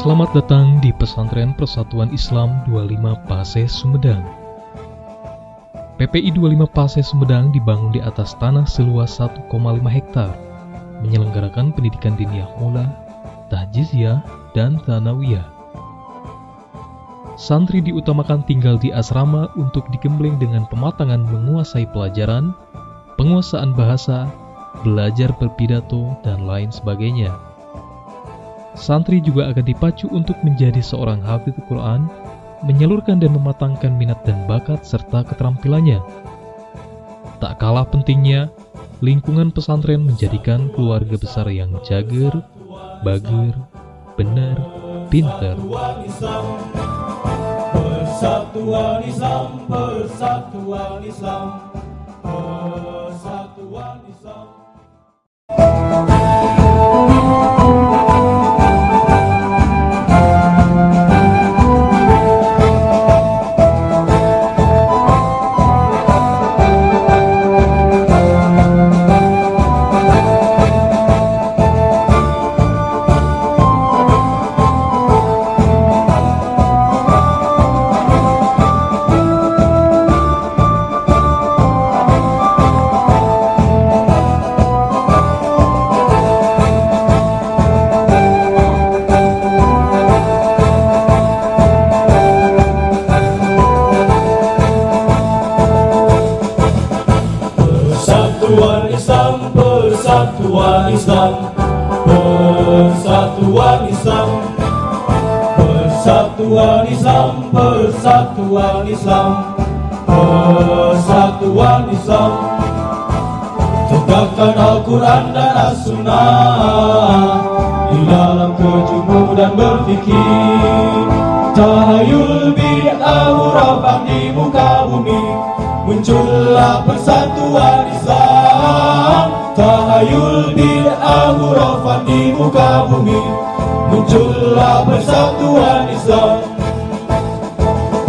Selamat datang di Pesantren Persatuan Islam 25 Paseh Sumedang. PPI 25 Paseh Sumedang dibangun di atas tanah seluas 1,5 hektar, menyelenggarakan pendidikan diniyah mula, tahjizyah, dan tsanawiyah. Santri diutamakan tinggal di asrama untuk digembleng dengan pematangan menguasai pelajaran, penguasaan bahasa, belajar berpidato, dan lain sebagainya. Santri juga akan dipacu untuk menjadi seorang hafidz Quran, menyalurkan dan mematangkan minat dan bakat serta keterampilannya. Tak kalah pentingnya, lingkungan pesantren menjadikan keluarga besar yang jager, bager, benar, pinter. Persatuan Islam, Persatuan Islam, Persatuan Islam. Persatuan Islam, Persatuan Islam, Persatuan Islam, Persatuan Islam, Persatuan Islam, Persatuan Islam. Tegakkan Al-Quran dan As-Sunnah di dalam kejumlah dan berfikir. Tahayul bid'ah hurafan di muka bumi, muncullah persatuan Islam. Tahayul bid'ah hurafan di muka bumi, muncullah persatuan Islam.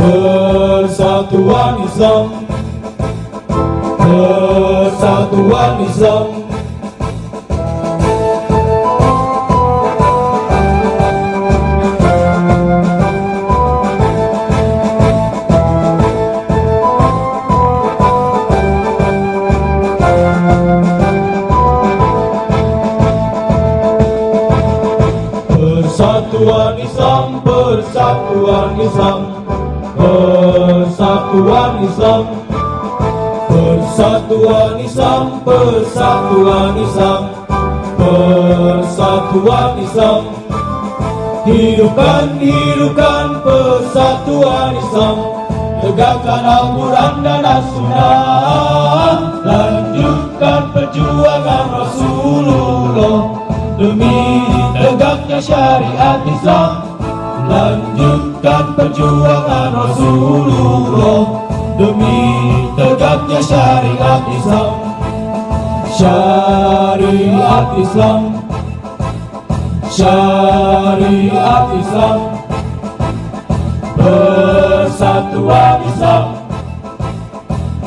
Persatuan Islam, Persatuan Islam. Persatuan Islam, Persatuan Islam, Persatuan Islam, Persatuan Islam, Persatuan Islam, Persatuan Islam. Hidupkan, hidupkan persatuan Islam, tegakkan Al-Quran dan As-Sunnah, lanjutkan perjuangan Rasulullah demi tegaknya syariat Islam. Lanjutkan perjuangan Rasulullah demi tegaknya syariat Islam. Syariat Islam, syariat Islam, Persatuan Islam,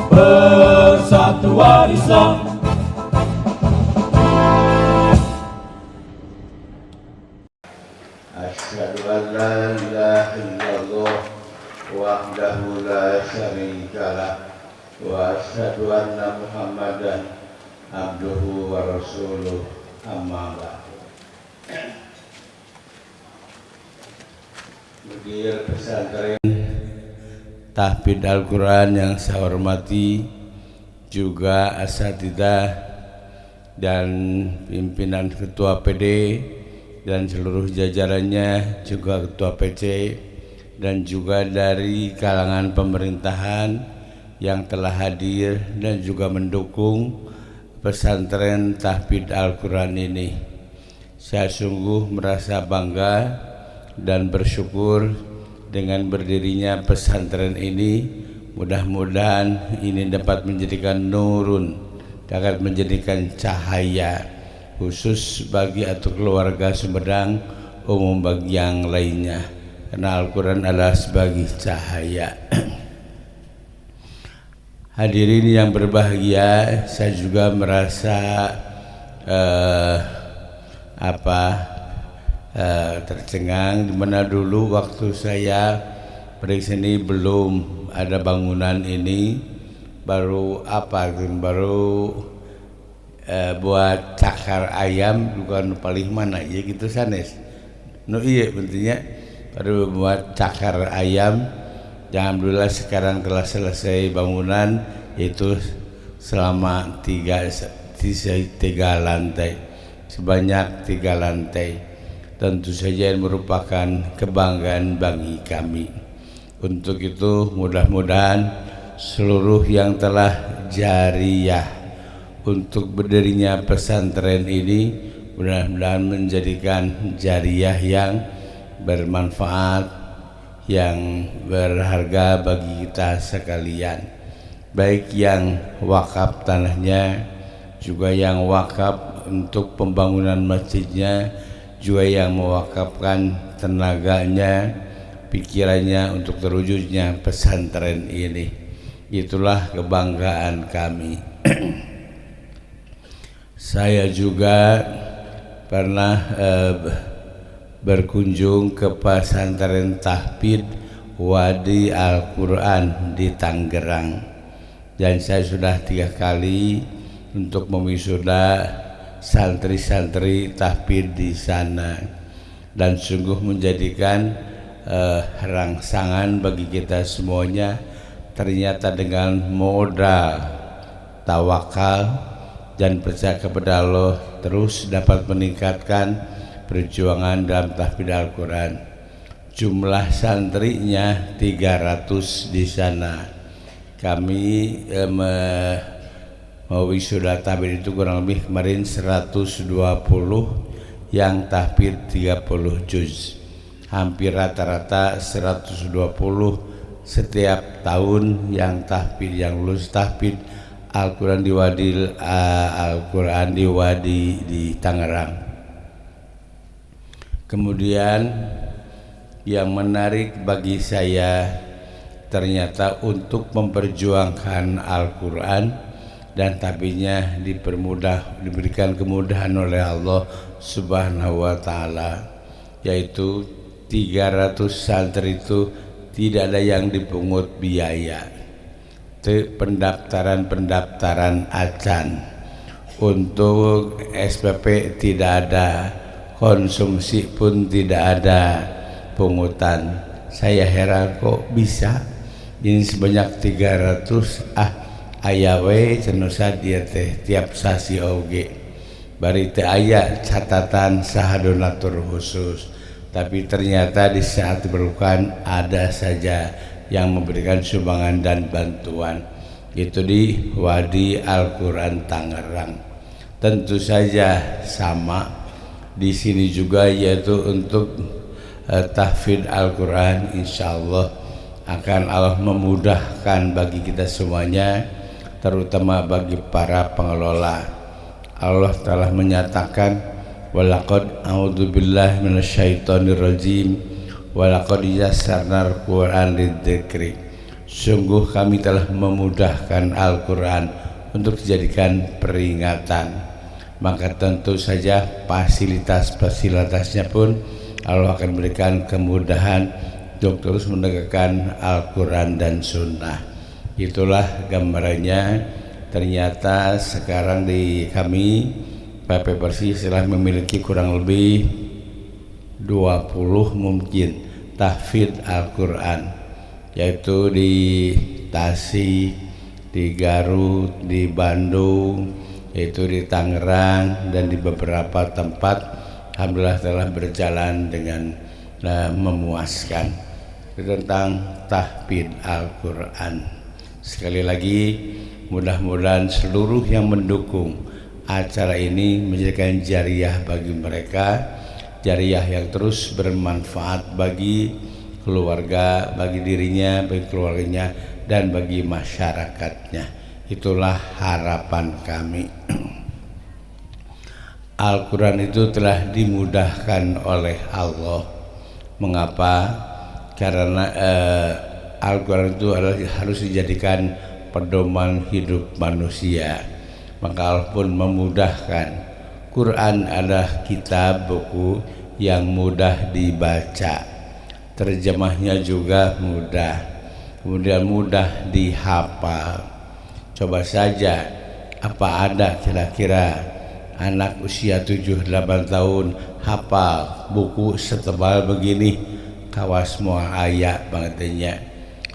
Persatuan Islam. Asyhadu an la ilaha illallah wahdahu la syarika lah wa asyhadu anna Muhammadan abduhu wa rasuluh, amma ba'du. Mudir pesantren Tahfidz Al-Quran yang saya hormati, juga asatidzah dan pimpinan ketua PD dan seluruh jajarannya, juga ketua PC, dan juga dari kalangan pemerintahan yang telah hadir dan juga mendukung pesantren Tahfidz Al-Quran ini. Saya sungguh merasa bangga dan bersyukur dengan berdirinya pesantren ini. Mudah-mudahan ini dapat menjadikan nurun, dapat menjadikan cahaya khusus bagi atau keluarga Sumedang, umum bagi yang lainnya, karena Al-Quran adalah sebagai cahaya. Hadirin yang berbahagia, saya juga merasa tercengang, di mana dulu waktu saya pergi sini belum ada bangunan ini, baru buat cakar ayam, bukan paling mana ya gitu sanes. No iya bentuknya baru buat cakar ayam. Alhamdulillah sekarang telah selesai bangunan, yaitu selama tiga lantai, sebanyak 3 lantai. Tentu saja merupakan kebanggaan bagi kami. Untuk itu mudah-mudahan seluruh yang telah jariyah untuk berdirinya pesantren ini mudah-mudahan menjadikan jariyah yang bermanfaat, yang berharga bagi kita sekalian, baik yang wakaf tanahnya, juga yang wakaf untuk pembangunan masjidnya, juga yang mewakafkan tenaganya, pikirannya untuk terwujudnya pesantren ini. Itulah kebanggaan kami. Saya juga pernah berkunjung ke pesantren Tahfidz Wadi Al-Quran di Tangerang, dan saya sudah 3 kali untuk mewisuda santri-santri tahfidz di sana, dan sungguh menjadikan rangsangan bagi kita semuanya. Ternyata dengan modal tawakal dan percaya kepada Allah terus dapat meningkatkan perjuangan dalam tahfidz Al-Quran. Jumlah santrinya 300 di sana. Kami wisuda tahfidz itu kurang lebih kemarin 120, yang tahfidz 30 juz. Hampir rata-rata 120 setiap tahun yang tahfidz, yang lulus tahfidz Al-Quran di Wadi di Tangerang. Kemudian yang menarik bagi saya, ternyata untuk memperjuangkan Al-Quran dan tahfidznya diberikan kemudahan oleh Allah Subhanahu wa Ta'ala, yaitu 300 santri itu tidak ada yang dipungut biaya. Pendaftaran acan, untuk SPP tidak ada, konsumsi pun tidak ada pungutan. Saya heran kok bisa ini sebanyak 300 ayawe cenusa dia teh tiap sasi oge, bari teh aya catatan saha donatur khusus, tapi ternyata di saat diperlukan ada saja yang memberikan sumbangan dan bantuan. Itu di Wadi Al-Quran Tangerang. Tentu saja sama di sini juga, yaitu untuk tahfidz Al-Quran. Insyaallah akan Allah memudahkan bagi kita semuanya, terutama bagi para pengelola. Allah telah menyatakan, walaqad a'udzubillahi minasyaitonirrajim walaqad yassarnal Qur'an lidzikri. Sungguh kami telah memudahkan Al-Quran untuk dijadikan peringatan. Maka tentu saja fasilitasnya pun Allah akan berikan kemudahan untuk terus menegakkan Al-Quran dan Sunnah. Itulah gambarannya. Ternyata sekarang di kami PP Persis telah memiliki kurang lebih 20 mungkin tahfidz Al-Quran, yaitu di Tasik, di Garut, di Bandung, yaitu di Tangerang, dan di beberapa tempat alhamdulillah telah berjalan dengan memuaskan tentang tahfidz Al-Quran. Sekali lagi mudah-mudahan seluruh yang mendukung acara ini menjadikan jariyah bagi mereka, jariyah yang terus bermanfaat bagi keluarga, bagi dirinya, bagi keluarganya, dan bagi masyarakatnya. Itulah harapan kami. Al-Quran itu telah dimudahkan oleh Allah. Mengapa? Karena Al-Quran itu harus dijadikan pedoman hidup manusia. Maka Allah pun memudahkan. Quran adalah kitab, buku yang mudah dibaca, terjemahnya juga mudah, kemudian mudah dihafal. Coba saja, apa ada kira-kira anak usia 7-8 tahun hafal buku setebal begini, kawas moal aya bangetnya.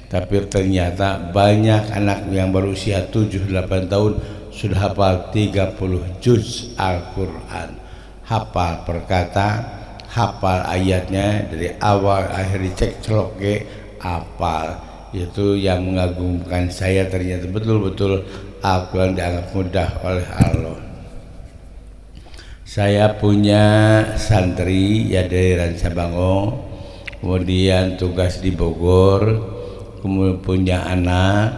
Tapi ternyata banyak anak yang berusia 7-8 tahun sudah hafal 30 juz Al-Quran, hafal perkata, hafal ayatnya dari awal akhir, dicek celok ke hafal. Itu yang mengagumkan saya, ternyata betul-betul Al-Quran dianggap mudah oleh Allah. Saya punya santri ya dari Rancabango, kemudian tugas di Bogor, kemudian punya anak,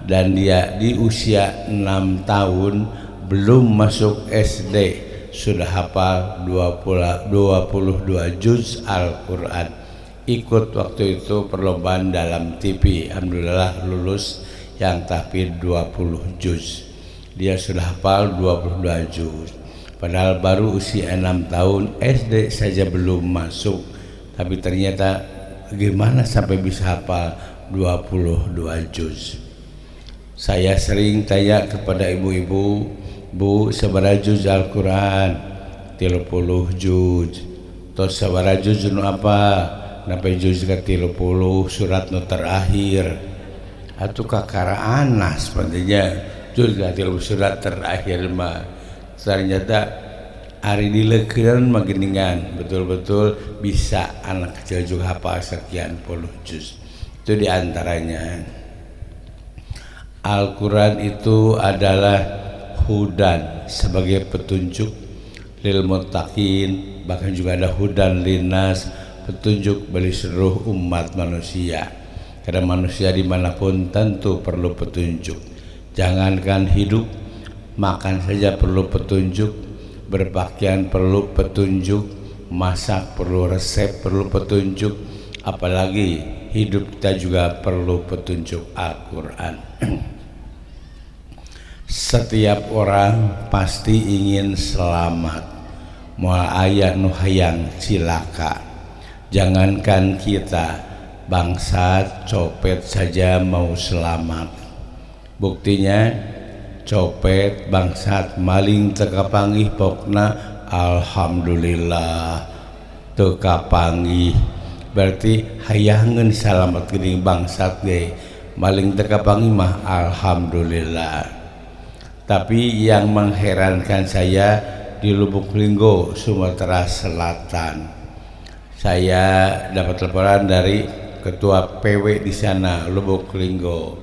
dan dia di usia 6 tahun belum masuk SD sudah hafal 22 juz Al-Quran. Ikut waktu itu perlombaan dalam TV, alhamdulillah lulus yang tahfidz 20 juz. Dia sudah hafal 22 juz. Padahal baru usia 6 tahun, SD saja belum masuk. Tapi ternyata gimana sampai bisa hafal 22 juz. Saya sering tanya kepada ibu-ibu, Bu, sabaraha juz Al-Quran? 30 juz. Terus sabaraha juz nu apa? Sampai juz ke 30 surat nu terakhir. Atuh kakara anas pentingnya juz ke 30 surat terakhir mah. Ternyata hari dileukeun mah geuningan betul-betul bisa anak kecil juga hafal sekian puluh juz. Itu diantaranya. Al-Quran itu adalah hudan, sebagai petunjuk lil muttaqin, bahkan juga ada hudan linnas, petunjuk bagi seluruh umat manusia. Karena manusia dimanapun tentu perlu petunjuk. Jangankan hidup, makan saja perlu petunjuk, berpakaian perlu petunjuk, masak perlu resep, perlu petunjuk, apalagi hidup kita juga perlu petunjuk Al-Quran. Setiap orang pasti ingin selamat, moal aya nu hayang cilaka. Jangankan kita, bangsa copet saja mau selamat. Buktinya copet, bangsat, maling teka panggih pokna alhamdulillah teka panggih. Berarti hayangeun salamet geuning bangsat ge, maling teka panggih mah alhamdulillah. Tapi yang mengherankan saya di Lubuk Linggo, Sumatera Selatan, saya dapat laporan dari ketua PW di sana Lubuk Linggo.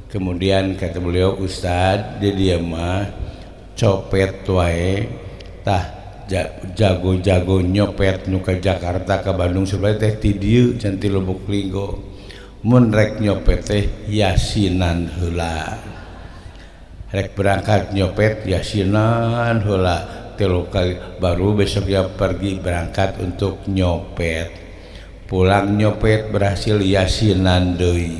Kemudian kata beliau, Ustadz, dia mah copet wae tah jago-jago nyopet nu ka Jakarta ka Bandung sebelah teh ti dieu can ti Lubuk Linggo. Mun rek nyopet teh yasinan heula. Rek berangkat nyopet yasinan heula 3 kali, baru besoknya pergi berangkat untuk nyopet. Pulang nyopet berhasil yasinan deui.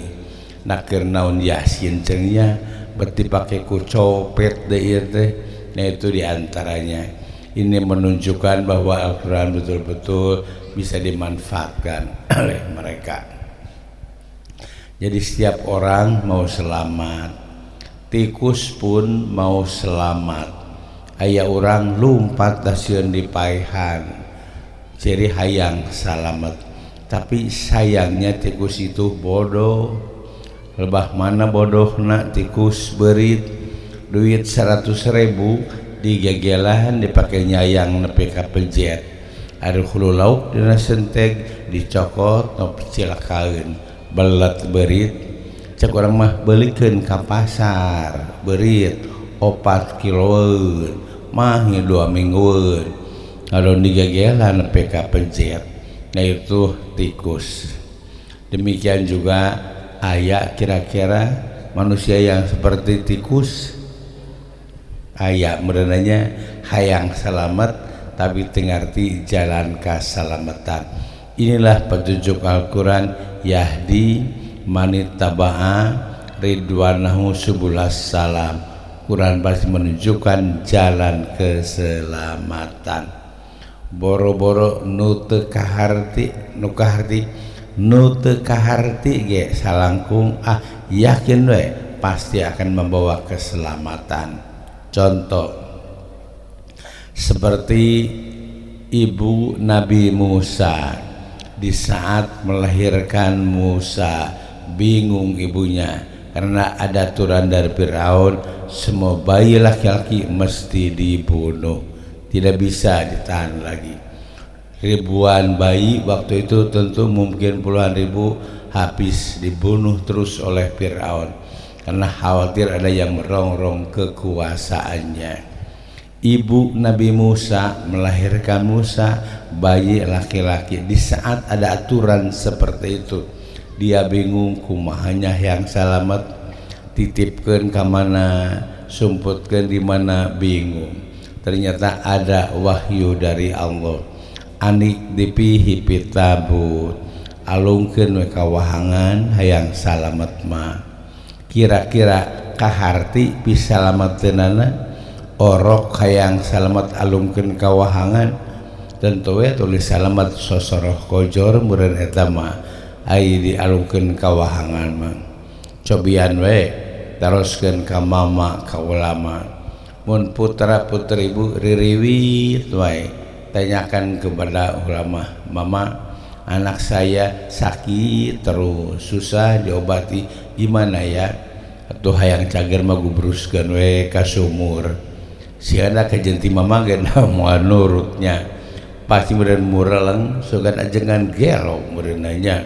Nakir naon yasin cennya berarti pakai ku copet deui teh. Nah itu diantaranya. Ini menunjukkan bahwa Al-Quran betul-betul bisa dimanfaatkan oleh mereka. Jadi setiap orang mau selamat, tikus pun mau selamat. Aya orang lumpat dasieun di paehan, ciri hayang salamet. Tapi sayangnya tikus itu bodoh. Lebah mana bodohna tikus berit duit 100.000 digegelan dipakai nyayang nepi ka pejet. Ari hulu lauk dina senteg dicokot nepi cilakaeun belet berit. Cek urang mah beulikeun ka pasar berit 4 kiloeun mah 2 minggueun. Kalau digegelan nepi ka pejet. Nah itu tikus. Demikian juga aya kira-kira manusia yang seperti tikus. Aya merenanya hayang selamat tapi tengarti jalan kasalametan. Inilah petunjuk Al-Quran, yahdi manittaba'a ridwanahu subulas salam. Quran pasti menunjukkan jalan keselamatan. boro-boro nu teu kaharti ge salangkung yakin we pasti akan membawa keselamatan. Contoh seperti ibu Nabi Musa, di saat melahirkan Musa bingung ibunya karena ada aturan dari Firaun semua bayi laki-laki mesti dibunuh, tidak bisa ditahan lagi. Ribuan bayi waktu itu tentu mungkin puluhan ribu habis dibunuh terus oleh Firaun karena khawatir ada yang merongrong kekuasaannya. Ibu Nabi Musa melahirkan Musa bayi laki-laki, di saat ada aturan seperti itu dia bingung kumahanya yang selamat titipkan ke mana, sumputkan di mana, bingung. Ternyata ada wahyu dari Allah, anik dipihi pitabut alungkeun we kawahangan hayang salamet mah. Kira-kira kaharti bisa salametkeunana orok hayang salamet alungkeun kawahangan, tentu we tulis salamet sosoroh kojor meureun eta mah ai dialungkeun kawahangan mah. Cobian we teruskeun ka mama ka ulama, mun putra putri ibu ririwit wae tanyakan kepada ulama, mama anak saya sakit terus susah diobati gimana ya, atuh hayang cager mah gubruskeun we ka sumur. Si anak kejenti mama gena moal nurutnya pasti meureun mureleng sugan ajengan gelo meureun nanya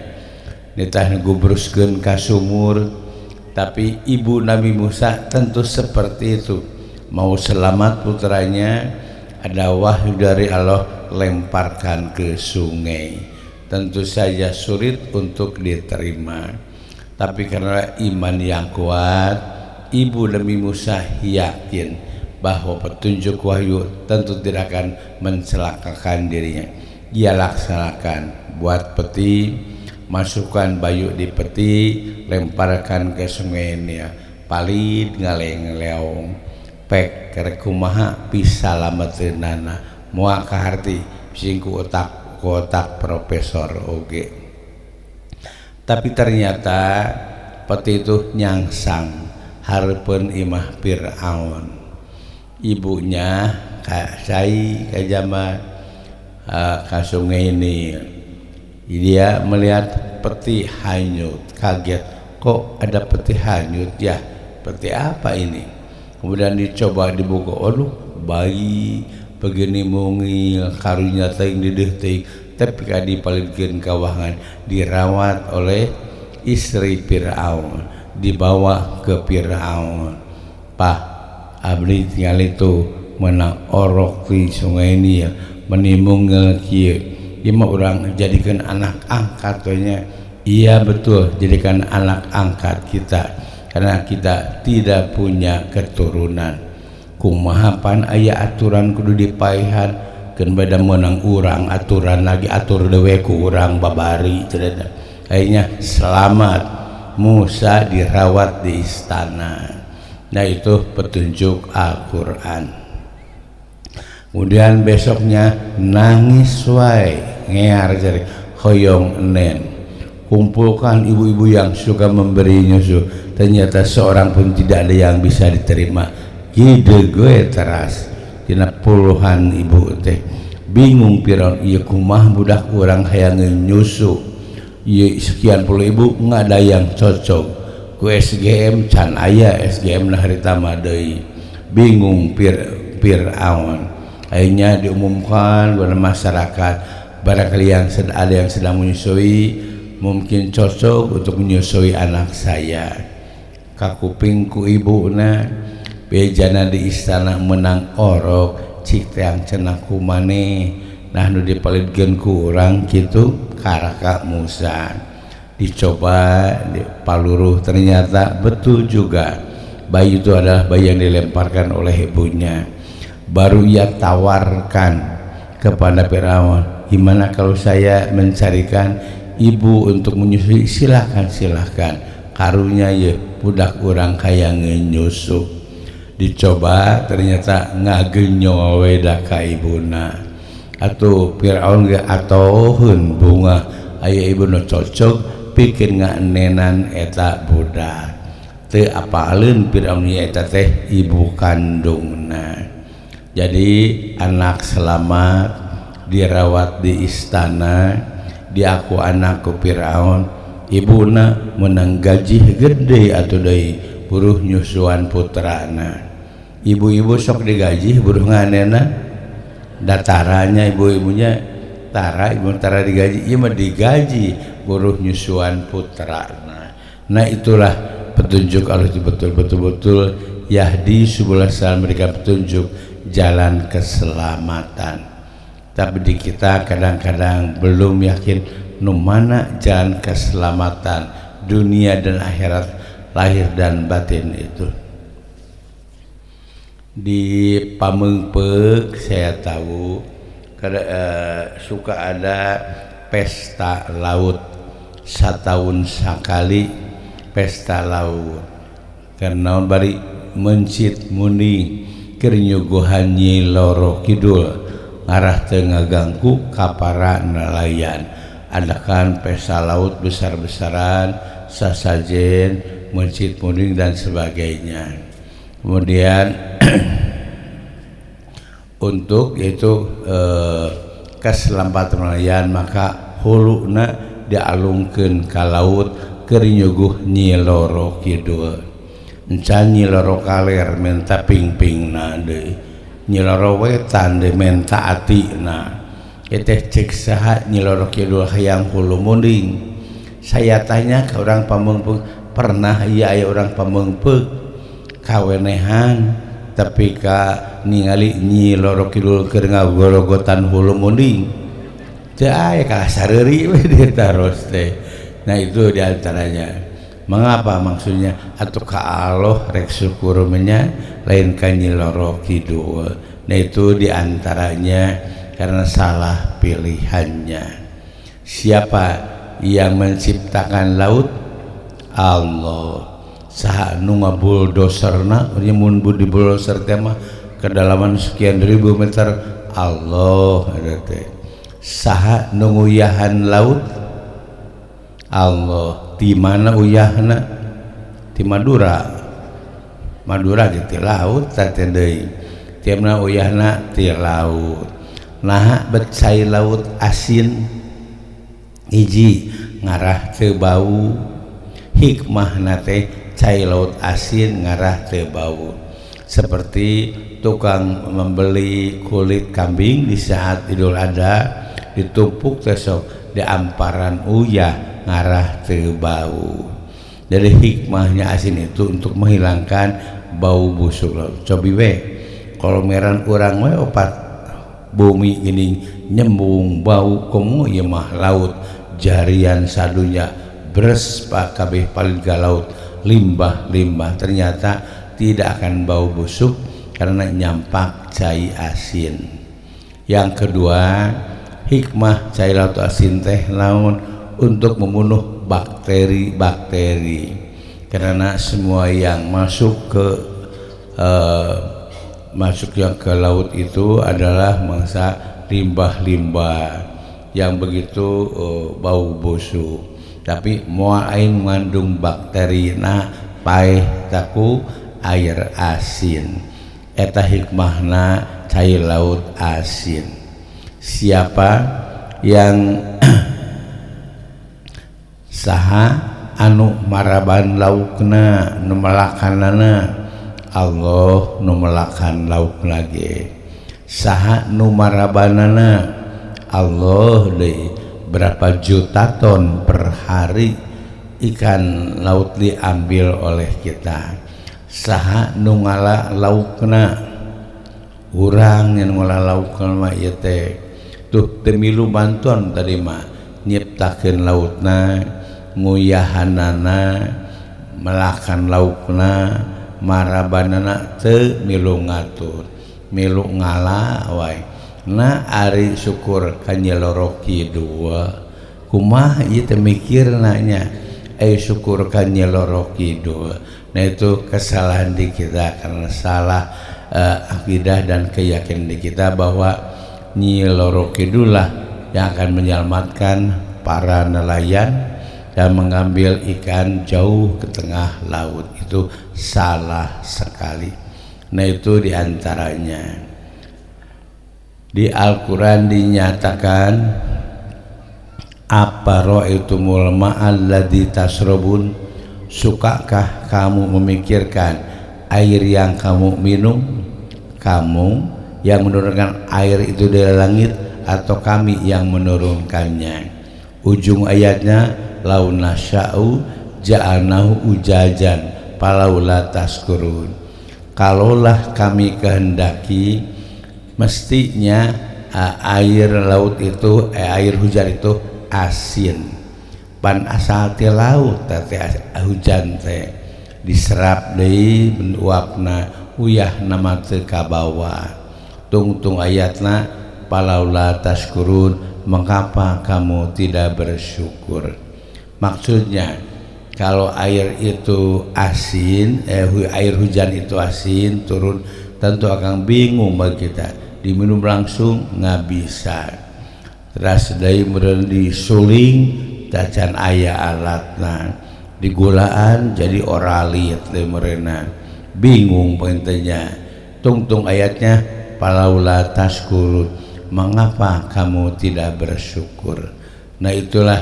nitah gubruskeun ka sumur. Tapi ibu Nabi Musa tentu seperti itu, mau selamat putranya ada wahyu dari Allah lemparkan ke sungai, tentu saja sulit untuk diterima. Tapi karena iman yang kuat, ibu Nabi Musa yakin bahwa petunjuk wahyu tentu tidak akan mencelakakan dirinya. Dia laksanakan, buat peti, masukkan bayu di peti, lemparkan ke sungai ini ya, palid ngaleng-leong pek kerek kumaha bisa lameteunana moal kaharti sing ku otak profesor oge. Tapi ternyata peti itu nyangsang hareupeun imah Firaun. Ibunya kasai ka jama ka sungai ini, dia melihat peti hanyut, kaget, kok ada peti hanyut ya, peti apa ini? Kemudian dicoba dibuka, aduh bayi begini mungil karunya teuing dideuh teuing, tapi kadi palidkeun kawahangan dirawat oleh istri Firaun, dibawa ke Firaun. Pak abdi tinggal itu menang orok di sungai ini ya, menimung kieu. Ima orang jadikan anak angkatnya. Iya betul, jadikan anak angkat kita karena kita tidak punya keturunan. Kumahapan aya aturan kudu dipaihan keun beda menang urang aturan lagi atur dewe ku urang babari cenah. Akhirnya selamat Musa dirawat di istana. Nah itu petunjuk Al-Qur'an. Kemudian besoknya nangis wae ngear jari hoyong enen, kumpulkan ibu-ibu yang suka memberi nyusu, ternyata seorang pun tidak ada yang bisa diterima. Gide gue teras dina puluhan ibu teh bingung Firaun, ieu kumaha budak urang hayang nyusu ieu sekian puluh ibu nggak ada yang cocok ku SGM can aya SGM nah harita mah deui. Bingung Firaun. Akhirnya diumumkan kepada masyarakat, barangkali yang ada yang sedang menyusui mungkin cocok untuk menyusui anak saya. Kakuping ku ibuna bejana di istana menang orok cik yang cenah kumane nah nu dipalidkeun ku urang kitu karaka Musa. Dicoba dipaluruh, ternyata betul juga bayi itu adalah bayi yang dilemparkan oleh ibunya. Baru ia tawarkan kepada Firaun, gimana kalau saya mencarikan ibu untuk menyusui? Silahkan karunya ya budak urang hayang nyusu. Dicoba ternyata ngagenyo we da ka ibuna. atuh Firaun ge atoheun bunga aya ibu nu cocok pikeun ngaenenan eta budak teu apaleun Firaun eta teh ibu kandungna. Jadi anak selamat dirawat di istana, diaku anak ku Firaun, ibuna menang gaji gede atuh deui buruh nyusuan putrana. Ibu-ibu sok digaji buruh nganena dataranya ibu-ibunya tara digaji, ieu mah digaji buruh nyusuan putrana. Nah itulah petunjuk Allah itu betul-betul yahdi subul salam, mereka petunjuk jalan keselamatan. Tapi di kita kadang-kadang belum yakin nu mana jalan keselamatan dunia dan akhirat, lahir dan batin itu. Di Pameungpeuk saya tahu suka ada pesta laut, setahun sekali pesta laut. Karena bari mencit muni keur nyuguhan Nyi Loro Kidul ngarah teu ngaganggu ka para nelayan. Adakan pesta laut besar-besaran, sasajen, mencit muni dan sebagainya. Kemudian untuk itu keselamatan nelayan maka huluna dialungkeun ka laut keur nyuguh Nyi Loro Kidul. Encan Nyi Loro kaler menta ping-pingna deui, Nyi Loro wetan deui menta atina. Teh cek saha Nyi Loro Kidul hayang hulu munding. Saya tanya ke orang Pameungpeuk, pernah ieu aya orang Pameungpeuk kawenehan tapi ka ningali Nyi Loro Kidul keur ngagorogotan hulu munding? Teu aya ka sareuri we ditaros teh. Nah itu diantaranya. Mengapa maksudnya atuh ka Allah rek syukur nya lain ka Nyi Loro Kidul. Nah itu diantaranya karena salah pilihannya. Siapa yang menciptakan laut? Allah. Saha nu ngabuldoserna nya mun di bulldozer teh mah kedalaman sekian ribu meter, Allah ada teh. Saha nu nguyahan laut? Allah. Di mana uyahna? Di Madura. Madura di laut teh deui. Tiamna uyahna ti laut. Nah becai laut asin hiji ngarah teu bau. Hikmahna teh cai laut asin ngarah teu bau. Seperti tukang membeli kulit kambing di saat Idul Adha ditumpuk besok di amparan uyah ngarah teu bau. Dari hikmahnya asin itu untuk menghilangkan bau busuk laut. Cobi we kalau meran urang we opat bumi gini nyembung bau komo ieu mah laut jarian sadunya beres pak kabeh paling ka laut limbah-limbah, ternyata tidak akan bau busuk karena nyampak cai asin. Yang kedua, hikmah cai laut asin teh naon? Untuk membunuh bakteri-bakteri, karena semua yang masuk ke laut itu adalah mangsa limbah-limbah yang begitu bau busuk. Tapi moal aing mengandung bakteri na paeh taku air asin. Eta hikmahna cai laut asin. Siapa yang saha anu maraban laukna nu melakanana? Allah nu melakan lauk lagi. Saha nu marabanana? Allah deui. Berapa juta ton per hari ikan laut diambil oleh kita. Saha nu ngala laukna? Urang yang ngala laukna mah ieu teh tuh teu milu bantuan tadi mah nyiptakeun lautna, nguyahanana, melakan laukna, marabanana teu milu ngatur, milu ngala wae. Nah ari syukur ka Nyi Loro Kidul kumaha ieu teh mikirna nya syukur ka Nyi Loro Kidul. Nah itu kesalahan di kita karena salah akidah dan keyakinan di kita bahwa Nyi Loro Kidulah yang akan menyelamatkan para nelayan dan mengambil ikan jauh ke tengah laut. Itu salah sekali. Nah, itu diantaranya. Di Al-Quran dinyatakan, apa ra'aitumul ma'alladzi tasrabun, sukakah kamu memikirkan air yang kamu minum? Kamu yang menurunkan air itu dari langit atau kami yang menurunkannya? Ujung ayatnya, lau nasya'u ja'alnahu ujajan falaula tashkurun. Kalaulah kami kehendaki, mestinya air laut itu air hujan itu asin. Pan asal ti laut teh hujan teh diserap deui uapna uyah nama teu kabawa. Tungtung ayatna falaula tashkurun, mengapa kamu tidak bersyukur? Maksudnya kalau air itu asin, air hujan itu asin turun, tentu akan bingung bagi kita. Diminum langsung nggak bisa. Terus dari meureun disuling tacan aya alatna, digulaan jadi oralit teh meureunna. Bingung pentenya. Tungtung ayatnya falaula tashkurun, mengapa kamu tidak bersyukur? Nah, itulah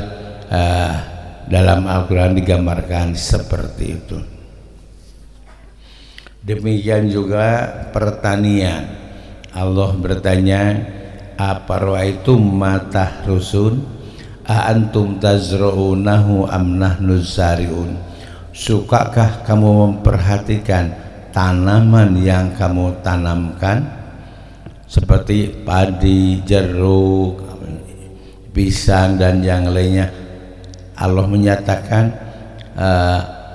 dalam Al-Quran digambarkan seperti itu. Demikian juga pertanian. Allah bertanya, apa ra'aitum ma tahrusun a antum tazra'unahu am nahnu zari'un. Sukakah kamu memperhatikan tanaman yang kamu tanamkan seperti padi, jeruk, pisang dan yang lainnya? Allah menyatakan,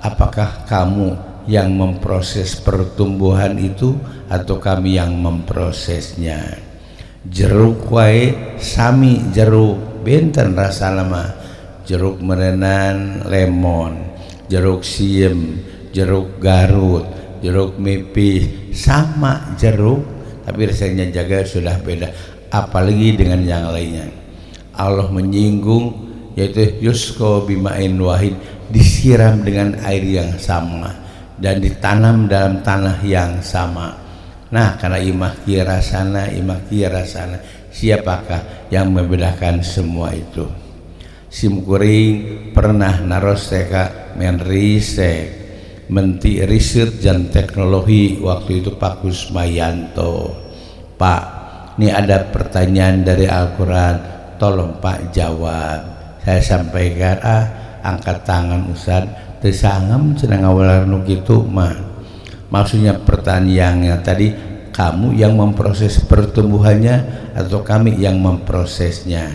apakah kamu yang memproses pertumbuhan itu atau kami yang memprosesnya? Jeruk wae sami jeruk benten rasana mah, jeruk merenan lemon, jeruk siem, jeruk Garut, jeruk mipis, sama jeruk tapi rasanya jaga sudah beda, apalagi dengan yang lainnya. Allah menyinggung, yaitu yusko bima'in wahid, disiram dengan air yang sama dan ditanam dalam tanah yang sama. Nah, karena imah kira sana, siapakah yang membedakan semua itu? Simkuring pernah naros teka menrisek menti riset dan teknologi waktu itu Pak Kusmayanto. Pak, ini ada pertanyaan dari Al-Quran, tolong Pak jawab. Saya sampaikan, angkat tangan Ustaz, teu sangem cenah ngawalarnu kitu mah. Maksudnya pertanyaannya tadi, kamu yang memproses pertumbuhannya atau kami yang memprosesnya?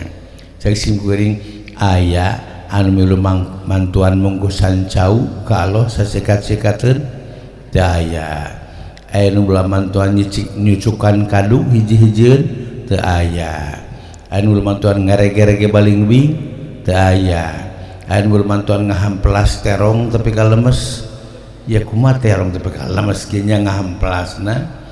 Saya simkuring aya anu milu mantuan mungkusan cau kalau sasekat-sekateun teu aya. Aya nu mantuan nyucukan kadu hiji-hijieun teu aya. Anu mantuan ngarege-rege baling bing teu aya. Anu mantuan ngahamplas terong tapi kalemes, ya kumaha terong tapi kalemes kieu nya ngahamplasna.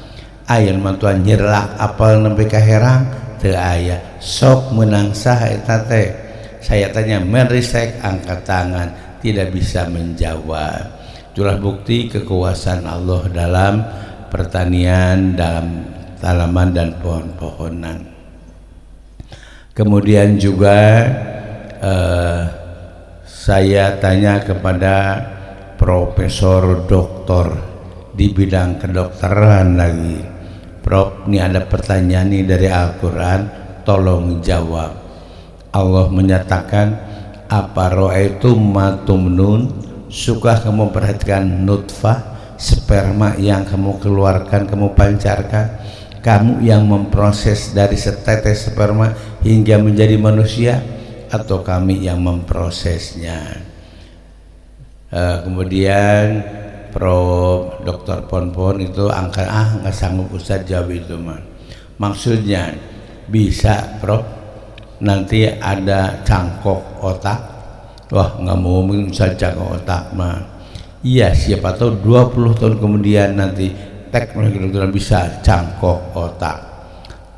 Aya mantuan nyerlak apel nembe ka herang teu aya. Sok meunang saha eta teh? Saya tanya menrisek, angkat tangan, tidak bisa menjawab. Itulah bukti kekuasaan Allah dalam pertanian, dalam tanaman dan pohon-pohonan. Kemudian juga saya tanya kepada profesor doktor di bidang kedokteran lagi, Prof, ini ada pertanyaan nih dari Al-Quran, tolong jawab. Allah menyatakan, apa ra'aitum ma tumnun, suka kamu perhatikan nutfah, sperma yang kamu keluarkan, kamu pancarkan, kamu yang memproses dari setetes sperma hingga menjadi manusia, atau kami yang memprosesnya? Kemudian Prof Dr. Ponpon itu angkat, nggak sanggup Ustaz jawab itu mah. Maksudnya bisa Prof, nanti ada cangkok otak. Wah, nggak mungkin Ustaz cangkok otak mah. Iya, siapa tahu 20 tahun kemudian nanti teknologi kedokteran bisa cangkok otak.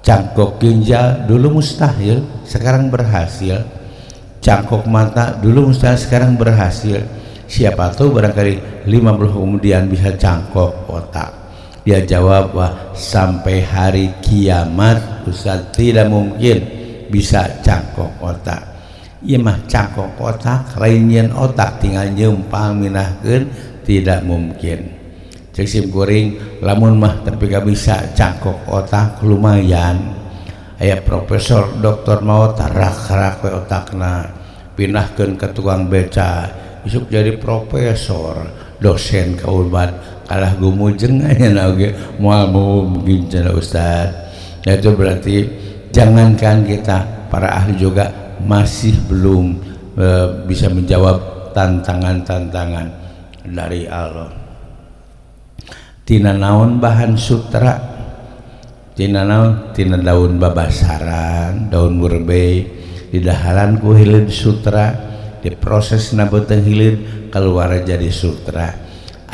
Cangkok ginjal dulu mustahil, sekarang berhasil. Cangkok mata dulu mustahil, sekarang berhasil. Siapa tahu barangkali 50 kemudian bisa cangkok otak. Dia jawab, wah sampai hari kiamat Ustaz tidak mungkin bisa cangkok otak. Iya mah cangkok otak, lainnya otak tinggal nyempang minahkeun tidak mungkin. Cek sim kuring lamun mah tapi gak bisa cangkok otak lumayan. Aya profesor doktor mau tarak-tarak we otakna, pinahkeun ke tukang beca, isuk jadi profesor, dosen ka Unpad, kalah gumujeng aya oge moal mungkin cenah Ustaz. Nah, itu berarti jangankan kita, para ahli juga masih belum bisa menjawab tantangan-tantangan dari Allah. Tina naon bahan sutra, tina naon, tina daun babasaran, daun murbei, didaharan ku hilid sutra, diproses na beuteung hilid keluar jadi sutra.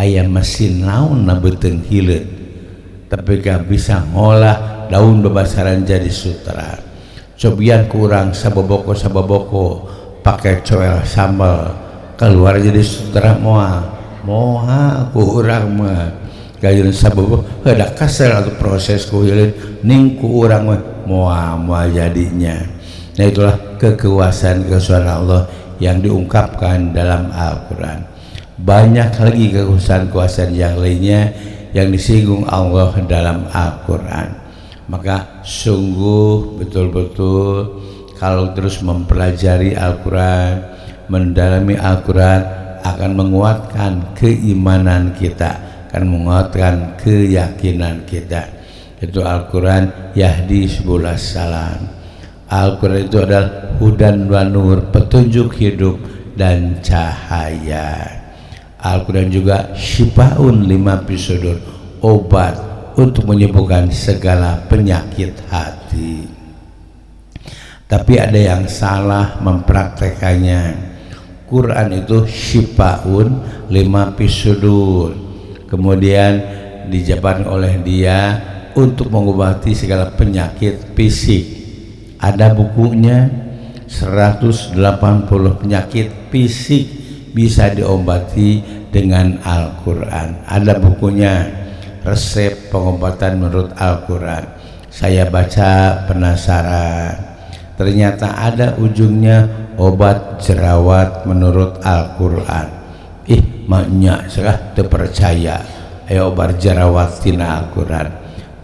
Aya mesin naon na beuteung hilid tapi gak bisa ngolah daun babasaran jadi sutra. Cobian kurang saboboko pakai coel sambal keluar jadi sutra moal ku urang mah gayun sababo ada kasar atau proses kuhilin ningku urang moal jadinya. Nah itulah kekuasaan Allah yang diungkapkan dalam Al-Quran. Banyak lagi kekuasaan yang lainnya yang disinggung Allah dalam Al-Quran. Maka sungguh betul-betul kalau terus mempelajari Al-Quran, mendalami Al-Quran akan menguatkan keimanan kita, akan menguatkan keyakinan kita. Itu Al-Quran yahdi subulas salam. Al-Quran itu adalah hudan wa nur, petunjuk hidup dan cahaya. Al-Quran juga syifaun lima fisudur, obat untuk menyembuhkan segala penyakit hati. Tapi ada yang salah mempraktekannya. Quran itu syifaun lima fisudur, kemudian dijabarkan oleh dia untuk mengobati segala penyakit fisik. Ada bukunya 180 penyakit fisik bisa diobati dengan Al-Quran. Ada bukunya resep pengobatan menurut Al-Quran. Saya baca penasaran, ternyata ada ujungnya obat jerawat menurut Al-Quran. Maknya saya terpercaya ayo obat jerawat tina Al-Quran.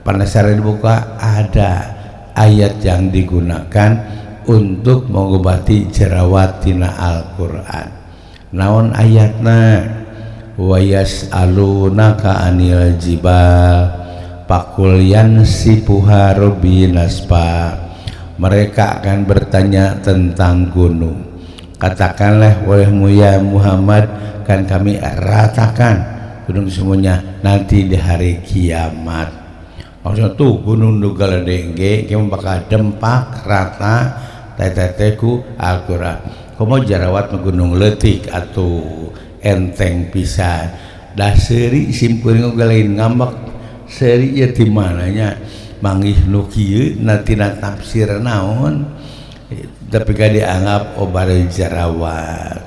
Penasaran dibuka, ada ayat yang digunakan untuk mengobati jerawat tina Al-Quran. Naon ayatna? Wa yas'alunaka anil jibal faqul yansifuha rabbi nasfa. Mereka akan bertanya tentang gunung. Katakanlah wahai Muhammad, kan kami ratakan gunung semuanya nanti di hari kiamat. Maksudnya tuh gunung Nugal Dengge kamu bakal dempak rata teteteku Al-Quran. Kamu jerawat ke gunung letik atau enteng pisan. Dah seri simpuring lain ngambak seri ya di mananya manggih nu kieu nanti tafsir naon tapi gak dianggap obat jerawat.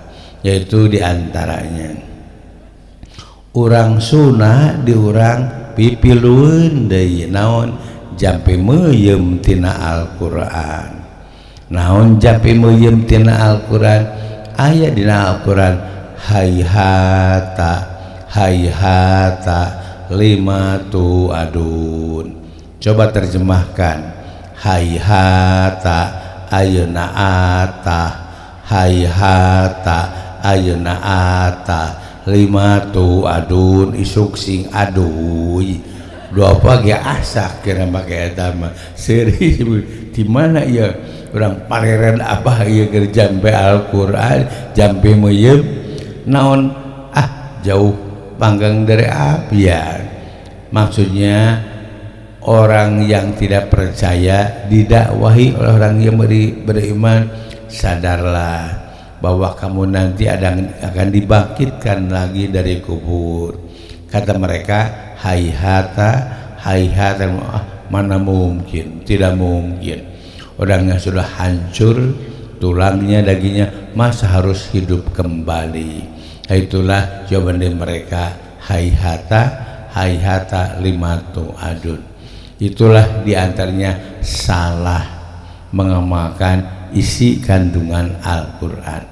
Yaitu diantaranya urang sunah diurang pipiluun deui naon jampi meuyem tina Al-Quran. Naon jampi meuyem tina Al-Quran? Aya dina Al-Quran hayhata lima tu'adun. Coba terjemahkan hayhata ayeuna ata, hayhata ayeuna ata, lima tu'adun isuk sing aduy. Dua pagi asak kira pakai eta mah serius di mana ya urang pareran abah ieu keur jampe Al-Qur'an jampe meuyeup naon jauh panggang dari apian. Maksudnya orang yang tidak percaya didakwahi oleh orang yang beriman, sadarlah bahwa kamu nanti akan dibangkitkan lagi dari kubur. Kata mereka hayhata Mana mungkin, tidak mungkin. Orangnya sudah hancur, tulangnya, dagingnya, masa harus hidup kembali? Itulah jawaban dari mereka, hayhata lima tu'adun. Itulah diantaranya salah mengamalkan isi kandungan Al-Quran.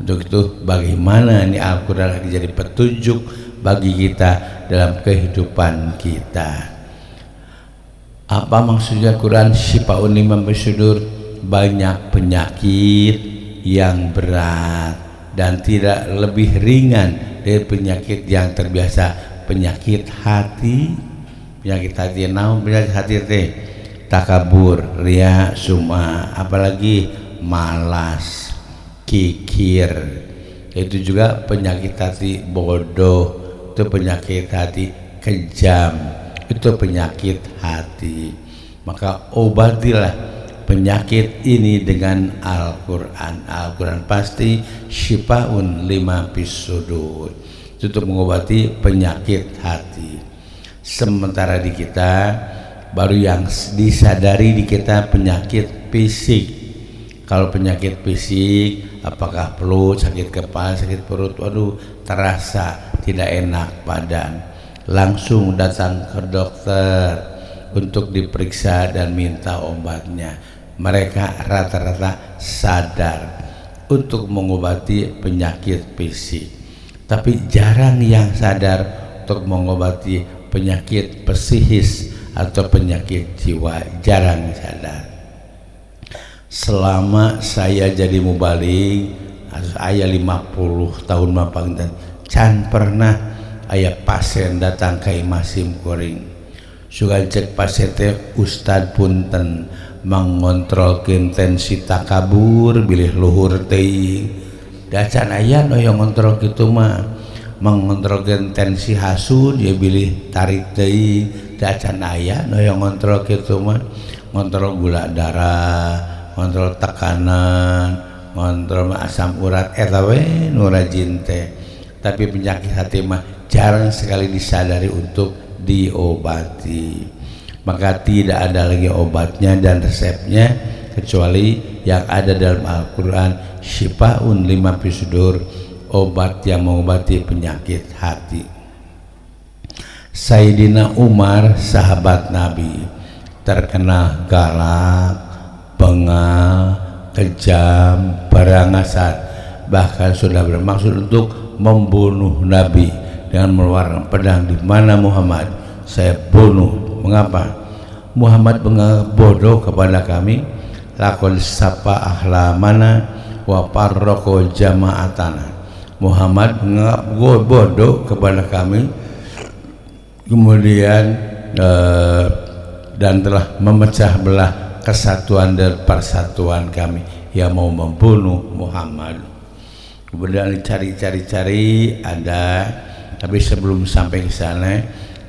Untuk itu bagaimana ini Al-Quran akan jadi petunjuk bagi kita dalam kehidupan kita. Apa maksudnya Quran? Syifaun lima sudur, banyak penyakit yang berat dan tidak lebih ringan dari penyakit yang terbiasa. Penyakit hati, naon penyakit hati teh? Takabur, ria, sum'a, apalagi malas, kikir. Itu juga penyakit hati. Bodoh, itu penyakit hati. Kejam, itu penyakit hati. Maka obatilah penyakit ini dengan Al-Quran. Al-Quran pasti syifaun lima fis-sudur, itu untuk mengobati penyakit hati. Sementara di kita baru yang disadari di kita penyakit fisik. Kalau penyakit fisik, apakah flu, sakit kepala, sakit perut, waduh, terasa tidak enak badan, langsung datang ke dokter untuk diperiksa dan minta obatnya. Mereka rata-rata sadar untuk mengobati penyakit fisik, tapi jarang yang sadar untuk mengobati penyakit psikis atau penyakit jiwa, jarang sadar. Selama saya jadi mubalik, ayah 50 tahun mapangitan, can pernah ayah pasien datang ke Imam Simkuring. Suka cek pasien teh, Ustad punten mengontrolkan tensi takabur, bilih luhur teh. Dacan ayah no yang ngontrol gitu mah, mengontrolkan tensi hasud, dia bilih tarik teh. Dacan ayah no yang ngontrol gitu mah, ngontrol gula darah, kontrol tekanan, kontrol asam urat, we nu rajin teh. Tapi penyakit hati mah jarang sekali disadari untuk diobati. Maka tidak ada lagi obatnya dan resepnya kecuali yang ada dalam Al-Quran, syifaun lima fis-sudur, obat yang mengobati penyakit hati. Sayyidina Umar, sahabat Nabi, terkenal galak, bengal, kejam, berangasan, bahkan sudah bermaksud untuk membunuh Nabi dengan mengeluarkan pedang. Di mana Muhammad? Saya bunuh. Mengapa? Muhammad menganggap bodoh kepada kami. Lakon sapa ahlamana wa parroko jama'atana. Muhammad menganggap bodoh kepada kami, kemudian dan telah memecah belah kesatuan dan persatuan kami, yang mau membunuh Muhammad. Kemudian dicari-cari ada, tapi sebelum sampai ke sana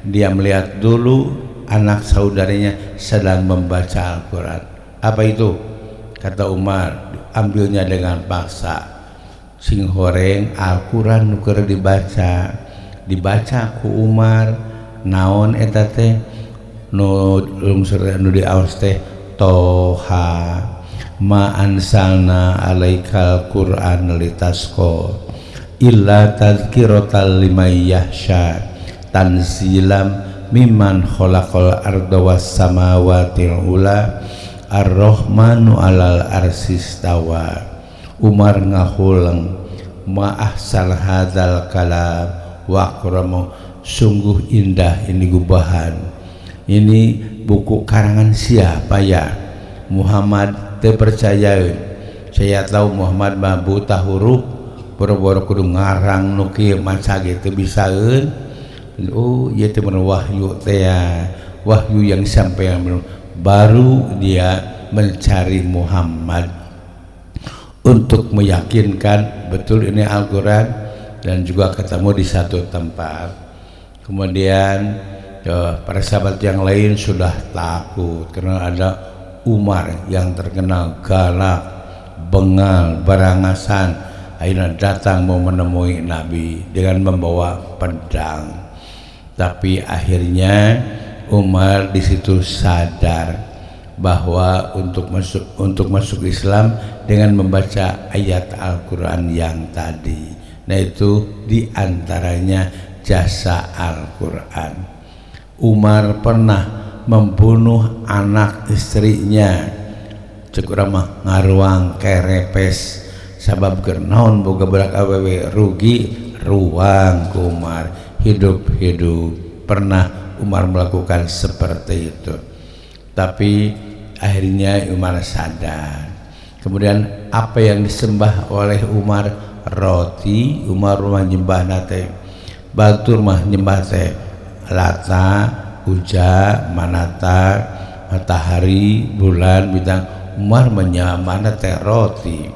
dia melihat dulu anak saudaranya sedang membaca Al-Quran. Apa itu? Kata Umar, ambilnya dengan paksa. Sing horeng Al-Quran nuker dibaca ku Umar, naon eta teh nu lungsur nu diaos teh Toha ma ansalna alaikal Qur'an litasqa illa tadhkiratan liman yahsha tanzilam mimman khalaqal arda was samawati ula ar-rahmanu alal arsistawa. Umar ngahulang ma ahsal hadzal kalam wa akramu, sungguh indah ini gubahan. Ini buku karangan siapa ya? Muhammad terpercaya. Saya tahu Muhammad mah buta huruf, boro-boro kudu ngarang nu kieu maca gitu bisaeun. Oh, ieu teh wahyu teh ya. Wahyu yang sampai baru dia mencari Muhammad untuk meyakinkan betul ini Al-Quran, dan juga ketemu di satu tempat. Kemudian para sahabat yang lain sudah takut karena ada Umar yang terkenal galak, bengal, berangasan. Akhirnya datang mau menemui Nabi dengan membawa pedang. Tapi akhirnya Umar di situ sadar bahwa untuk masuk Islam dengan membaca ayat Al-Quran yang tadi. Nah itu diantaranya jasa Al-Quran. Umar pernah membunuh anak istrinya, cek urang ngaruang kerepes sabab gernaon boga berak awewe rugi ruang ke Umar. Hidup pernah Umar melakukan seperti itu, tapi akhirnya Umar sadar. Kemudian apa yang disembah oleh Umar? Roti. Umar rumah nyembah nate batur mah nyembah teh Lata, Uja, Manata, matahari, bulan, bintang. Umar menyembah nate roti.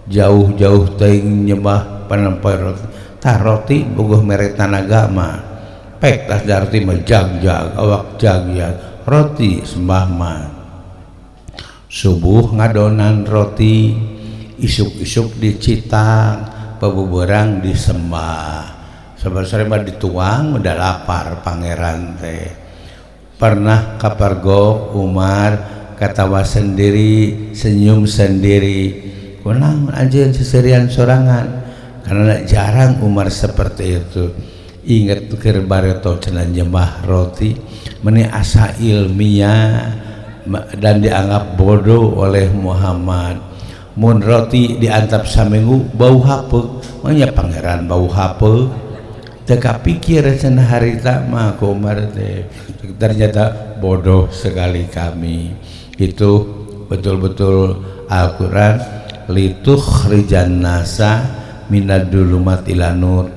Jauh-jauh teuing nyembah panempoe roti. Tah roti bogoh merek tanagama. Pek tas darti mah jag-jag, awak jag-jag. Roti sembah mah. Subuh ngadonan roti, isuk-isuk dicitang, pabuburang disembah. Sabar-sare mah dituang udah lapar pangeran teh. Pernah kapargo Umar katawa sendiri, senyum sendiri. Kunang anjeun seserian sorangan. Karena jarang Umar seperti itu. Ingat keur bareto cenah nyembah roti, meni asa ilmiah dan dianggap bodoh oleh Muhammad. Mun roti diantap saminggu bau hapeuk, manya pangeran bau hapeuk. Teu kapikir cenah harita mah ku Umar teh. Ternyata bodoh sekali kami. Itu betul-betul Al-Qur'an litukhrijan nasa minad dulumat ila nur,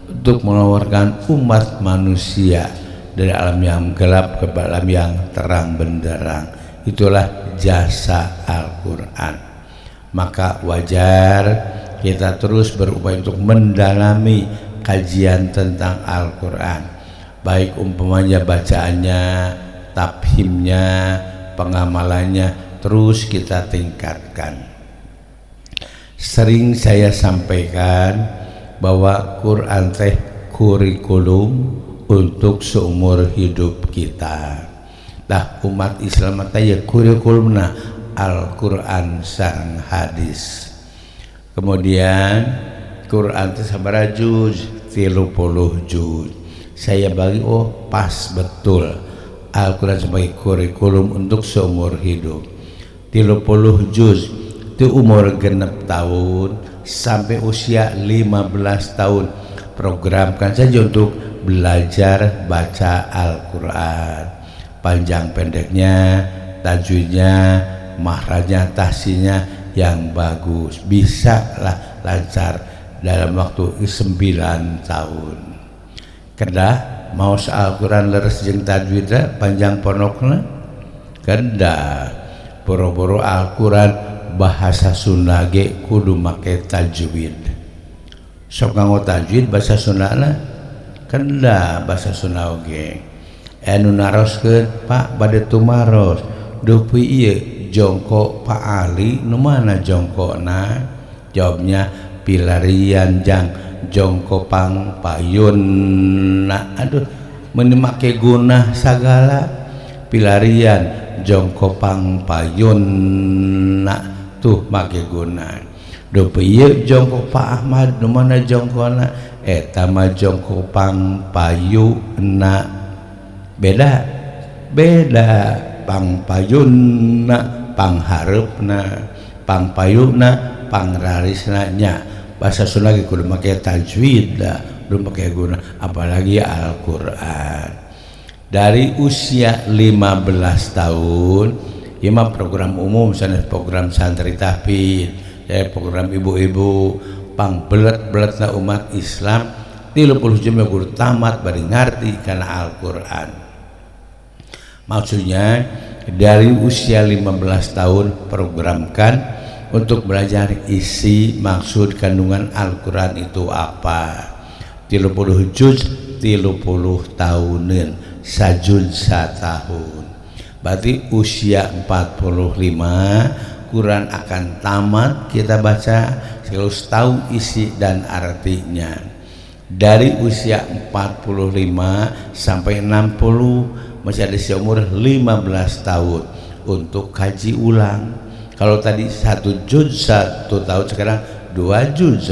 untuk mengeluarkan umat manusia dari alam yang gelap ke alam yang terang benderang. Itulah jasa Al-Quran. Maka wajar kita terus berupaya untuk mendalami kajian tentang Al-Quran, baik umpamanya bacaannya, tafhimnya, pengamalannya, terus kita tingkatkan. Sering saya sampaikan bahwa Quran teh kurikulum untuk seumur hidup kita. Nah, umat Islam teh ya kurikulumna Al-Quran sareng hadis. Kemudian Quran teh sabaraha juz? 30 juz. Saya bagi pas betul Al-Quran sebagai kurikulum untuk seumur hidup. 30 juz itu umur genep tahun sampai usia 15 tahun. Programkan saja untuk belajar baca Al-Quran, panjang pendeknya, tajwidnya, makhrajnya, tahsinnya yang bagus, bisa lah lancar dalam waktu 9 tahun. Kedah mau Al-Quran leres jeung tajwidnya panjang ponokna kedah boro-boro Al-Quran bahasa Sunda ge kudu make tajwid. Sok nganggo tajwid bahasa Sundana kedah bahasa Sunda oge. Anu naroskeun Pak bade tumaros dupi ieu jongkok Pak Ali nu mana jongkokna? Jawabnya pilarian jang jongkok pang payunna. Aduh meuni make gunah sagala pilarian jongkok pang payunna tuh make guna. Dupi ieu jongkok Pak Ahmad nu mana jongkona? Eta mah jongkok pang payuna. Beda pang payunna pang hareupna, pang payuna pang rarisna nya. Bahasa Sunda ge kudu make tajwid da, kudu make guna, apalagi Al-Qur'an. Dari usia 15 tahun imam program umum, misalnya program santri tahfidz, program ibu-ibu pang belet-beletna umat Islam 30 jam kudu tamat bari ngarti kana Al-Qur'an. Maksudnya dari usia 15 tahun programkan untuk belajar isi maksud kandungan Al-Qur'an itu apa. 30 juz 30 tahunan, sajud satahun. Berarti usia 45 Quran akan tamat kita baca, harus tahu isi dan artinya. Dari usia 45 sampai 60 masih ada seumur 15 tahun untuk kaji ulang. Kalau tadi 1 juz 1 tahun, sekarang 2 juz.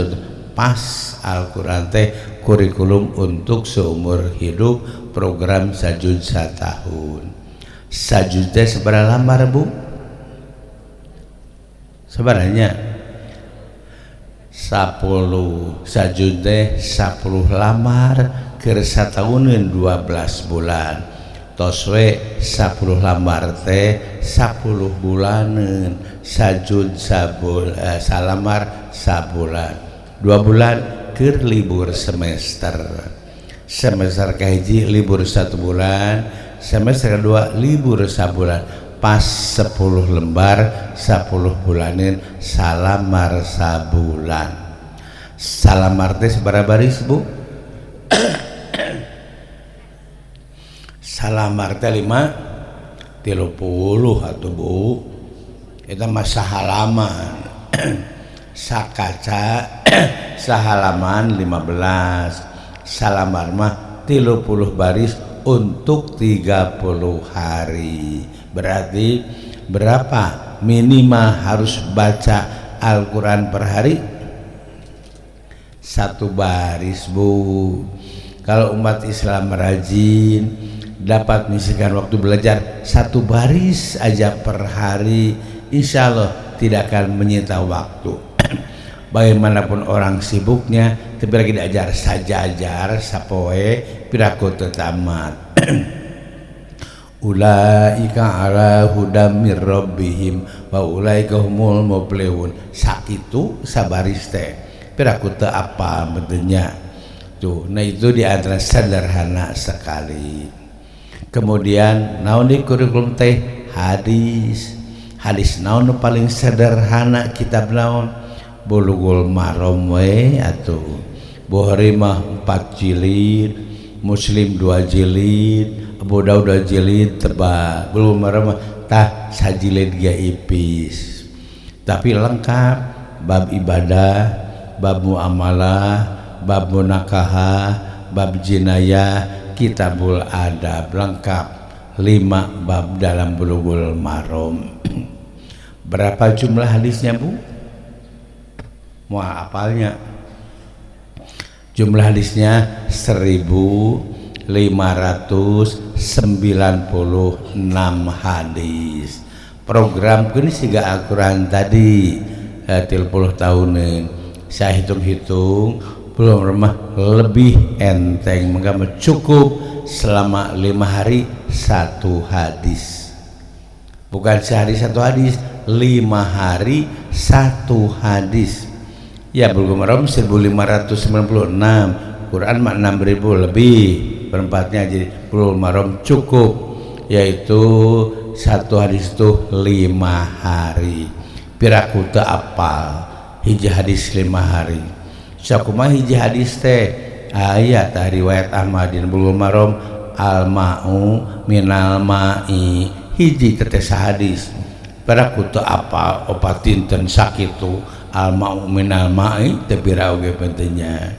Pas Al-Quran teh kurikulum untuk seumur hidup, program sajud 1 tahun. Sajud teh seberapa lamar Bu? Sebenarnya 10 sajud teh 10 lamar keur satahuneun 12 bulan. Toswe 10 lamar teh 10 bulaneun. Sajud salamar sabulan. 2 bulan keur libur semester. Semester kahiji libur 1 bulan, semester kedua libur sabulan. Pas 10 lembar 10 bulanin salamar sabulan. Salamar teh sabaraha baris Bu? Salamar teh 30 atuh Bu. Eta mah sahalaman. Sakaca sahalaman 15. Salamar mah 30 baris untuk 30 hari. Berarti berapa minimal harus baca Al-Quran per hari? 1 baris Bu. Kalau umat Islam rajin dapat mengisikan waktu belajar 1 baris aja per hari, insya Allah tidak akan menyita waktu. Bagaimanapun orang sibuknya, tapi lagi diajar sajajar sapoe piraku tetamat. Ulaika ala hudam mir rabbihim wa ulaika humul muflihun. Sakitu sabaris teh piraku teu apa betenya tuh. Nah itu di antara sederhana sekali. Kemudian naon di kurikulum teh hadis. Hadis naon nu paling sederhana, kitab naon? Bulughul Maram we atuh. Bukhari mah 4 jilid, Muslim 2 jilid, Abu Daud 2 jilid tebal. Bulughul Maram tah sajilid ge ipis. Tapi lengkap, bab ibadah, bab muamalah, bab munakahah, bab jinayah, kitabul adab, lengkap 5 bab dalam Bulughul Maram. Berapa jumlah hadisnya Bu? Mau apalnya? Jumlah hadisnya 1596 hadis. Program ini siga Al-Quran tadi 30 tahunan. Saya hitung-hitung belum remah lebih enteng, maka cukup selama 5 hari 1 hadis. Bukan sehari 1 hadis, 5 hari 1 hadis. Ya Bulughul Maram 1596, Quran mah 6000 lebih, perempatnya jadi Bulughul Maram cukup, yaitu 1 hadis itu 5 hari. Piraku teu apal hiji hadis 5 hari. Sakumaha hiji hadis teh? Ayat riwayat Ahmadin Bulughul Maram, al-ma'u minal ma'i, hiji tetes hadis. Piraku teu apal opatinten sakitu al-ma'u minal ma'i tepira oge pentingnya.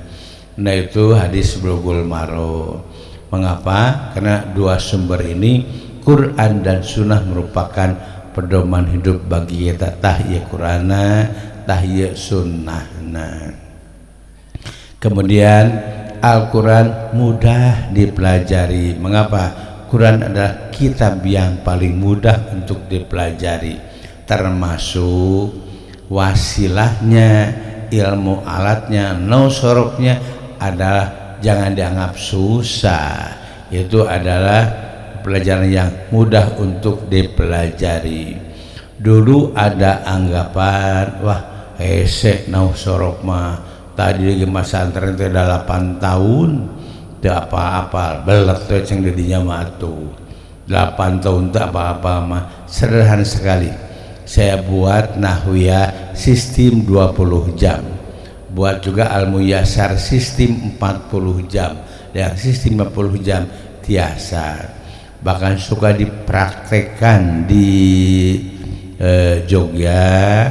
Nah itu hadis Bulughul Maram. Mengapa? Karena 2 sumber ini, Quran dan Sunnah, merupakan pedoman hidup bagi kita. Tahiyya Qur'ana, tahiyya sunnahna. Kemudian Al-Quran mudah dipelajari. Mengapa? Quran adalah kitab yang paling mudah untuk dipelajari, termasuk wasilahnya, ilmu alatnya, nusoroknya adalah jangan dianggap susah. Itu adalah pelajaran yang mudah untuk dipelajari. Dulu ada anggapan, wah hese nusorok mah tadi di masa antren teh 8 tahun teu apa-apa, belet teh ceng didinya mah atuh. 8 tahun teu apa-apa mah, sederhana sekali. Saya buat Nahwiyah sistem 20 jam, buat juga Al-Muyassar sistem 40 jam, dan sistem 50 jam tiasa. Bahkan suka dipraktekkan di Jogja.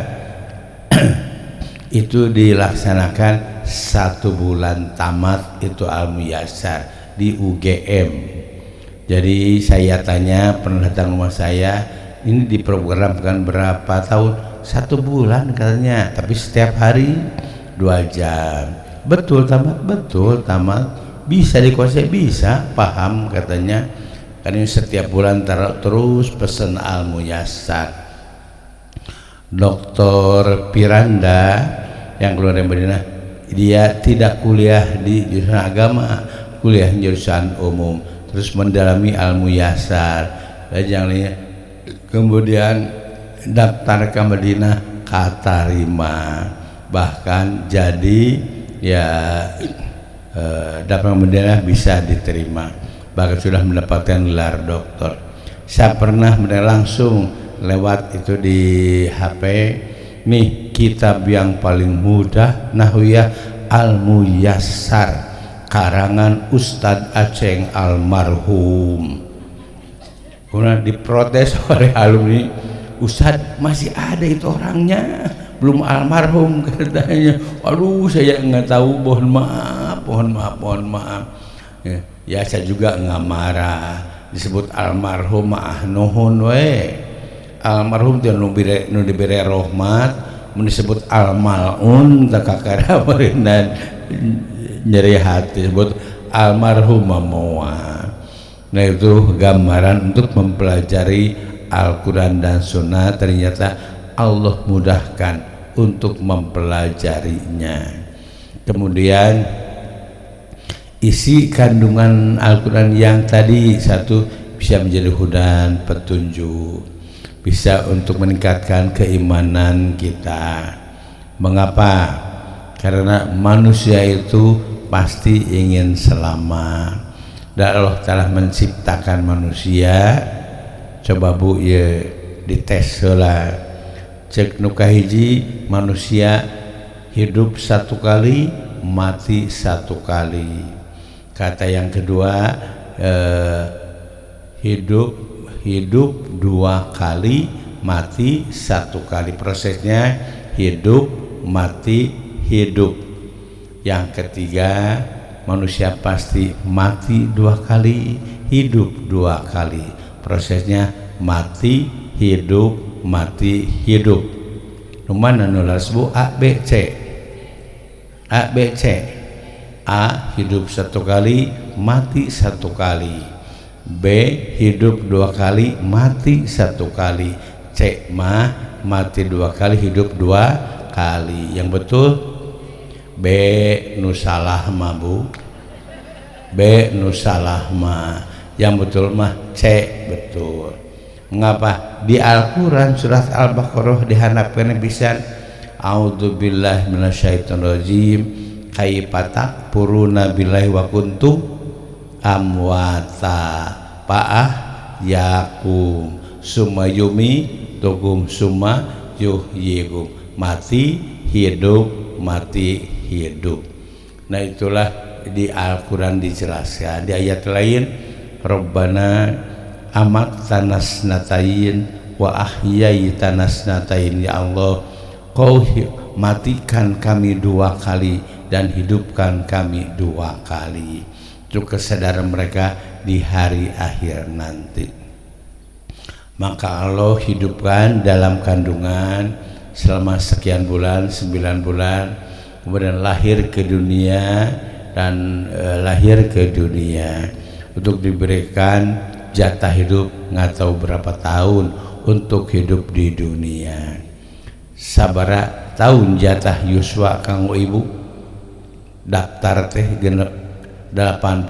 Itu dilaksanakan 1 bulan tamat itu Al-Muyassar di UGM. Jadi saya tanya, pernah datang rumah saya, ini diprogramkan berapa tahun? 1 bulan katanya, tapi setiap hari 2 jam. Betul tamat, betul tamat, bisa dikuasai, bisa paham katanya. Karena setiap bulan terus pesen Al-Muyassar. Dr. Piranda yang keluar dari Madinah, dia tidak kuliah di jurusan agama, kuliah jurusan umum, terus mendalami Al-Muyassar, kemudian daftar ke Madinah, katarima, bahkan jadi ya daftar ke Madinah bisa diterima, bahkan sudah mendapatkan gelar doktor. Saya pernah langsung lewat itu di HP, nih kitab yang paling mudah Nahwiyah Al-Muyassar karangan Ustadz Aceng almarhum. Kemudian diprotes oleh alumni, Ustadz masih ada itu orangnya, belum almarhum katanya. Aduh saya nggak tahu, mohon maaf. Ya saya juga nggak marah, disebut almarhum mah nuhun we. Almarhum itu nu diberi rahmat, disebut almalun tak kakara dan nyeri hati, disebut almarhum mamoa. Nah itu gambaran untuk mempelajari Al-Quran dan Sunnah, ternyata Allah mudahkan untuk mempelajarinya. Kemudian isi kandungan Al-Quran yang tadi, satu, bisa menjadi hudan, petunjuk, bisa untuk meningkatkan keimanan kita. Mengapa? Karena manusia itu pasti ingin selamat, dan Allah telah menciptakan manusia. Coba Bu ya dites lah, cek nuka hiji, manusia hidup 1 kali, mati 1 kali. Kata yang kedua, hidup 2 kali, mati 1 kali. Prosesnya hidup, mati, hidup. Yang ketiga, manusia pasti mati 2 kali, hidup 2 kali. Prosesnya mati, hidup, mati, hidup. Mana nulis Bu? A, B, C. A, B, C. A, hidup 1 kali, mati 1 kali. B, hidup 2 kali, mati 1 kali. C, mati 2 kali, hidup 2 kali. Yang betul B, nusalah mah Bu. B, nusalah mah. Yang betul mah C, betul. Mengapa? Di Al-Quran surat Al-Baqarah dihanapkan bisa a'udzubillahi minasyaitonirrajim kaifa takfuruna billahi wa kuntum amwata pa'ah yakum summa yumi tukum summa yuhyikum, mati hidup, mati hidup. Nah itulah di Al-Quran dijelaskan. Di ayat lain, Rabbana amat tanas natain wa ahyai tanas natain, ya Allah kau matikan kami 2 kali dan hidupkan kami 2 kali. Itu kesadaran mereka di hari akhir nanti. Maka Allah hidupkan dalam kandungan selama sekian bulan, 9 bulan, kemudian lahir ke dunia dan lahir ke dunia untuk diberikan jatah hidup nggak tahu berapa tahun untuk hidup di dunia. Sabara tahun jatah Yuswa kanggo ibu daftar teh genep 80,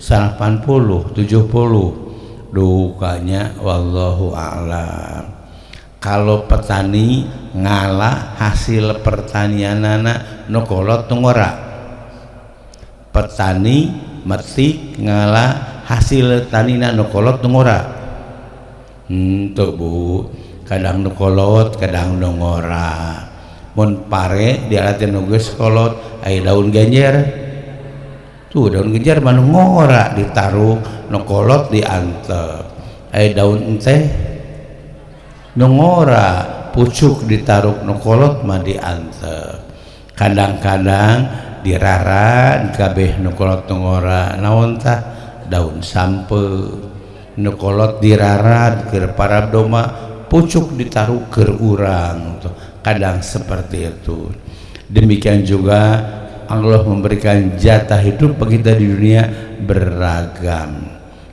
80, 70. Dukanya wallahu a'lam. Kalau petani ngalah hasil pertanianana nukolot tungora, petani metik ngalah hasil tanina nukolot tungora. Tuh Bu, kadang nukolot, kadang nungora. Mun pare dialatin nugas kolot, ay daun genjer. Tuh daun genjer mah nungora ditaruh, nukolot diantep. Ay daun teh nungora pucuk ditaruh nukolot mah diantep. Kadang-kadang diraran kabeh nukolot nungora naon tah daun sampe nukolot dirarad ke para doma pucuk ditaruh ke urang kadang seperti itu. Demikian juga Allah memberikan jatah hidup bagi kita di dunia beragam.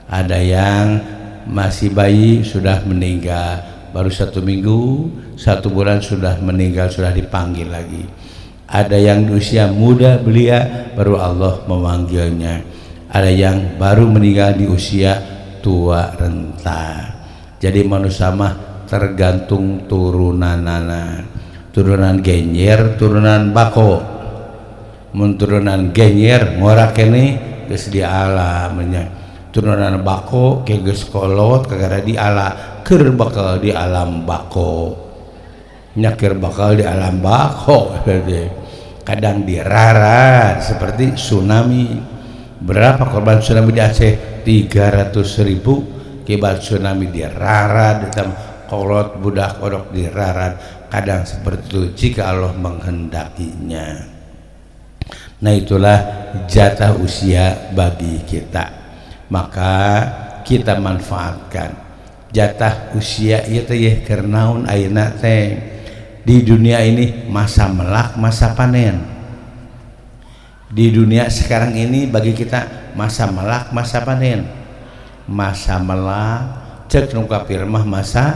Ada yang masih bayi sudah meninggal, baru 1 minggu, 1 bulan sudah meninggal, sudah dipanggil lagi. Ada yang di usia muda belia, baru Allah memanggilnya. Ada yang baru meninggal di usia tua renta. Jadi manusia mah tergantung turunanana. Turunan genyer, turunan bako. Mun turunan genyer ngorak ini geus di alamnya. Turunan bako ke geus kolot kagara di ala keur bakal di alam bako. Nyakir bakal di alam bako. Kadang dirarat seperti tsunami. Berapa korban tsunami di Aceh? 300.000 kibat tsunami dirarat, kolot budak kodok dirarat. Kadang seperti itu jika Allah menghendakinya. Nah itulah jatah usia bagi kita. Maka kita manfaatkan jatah usia itu ya kernaun ayeuna teh. Di dunia ini masa melak, masa panen. Di dunia sekarang ini bagi kita masa melak, masa panen. Masa melak cek nu kafir mah masa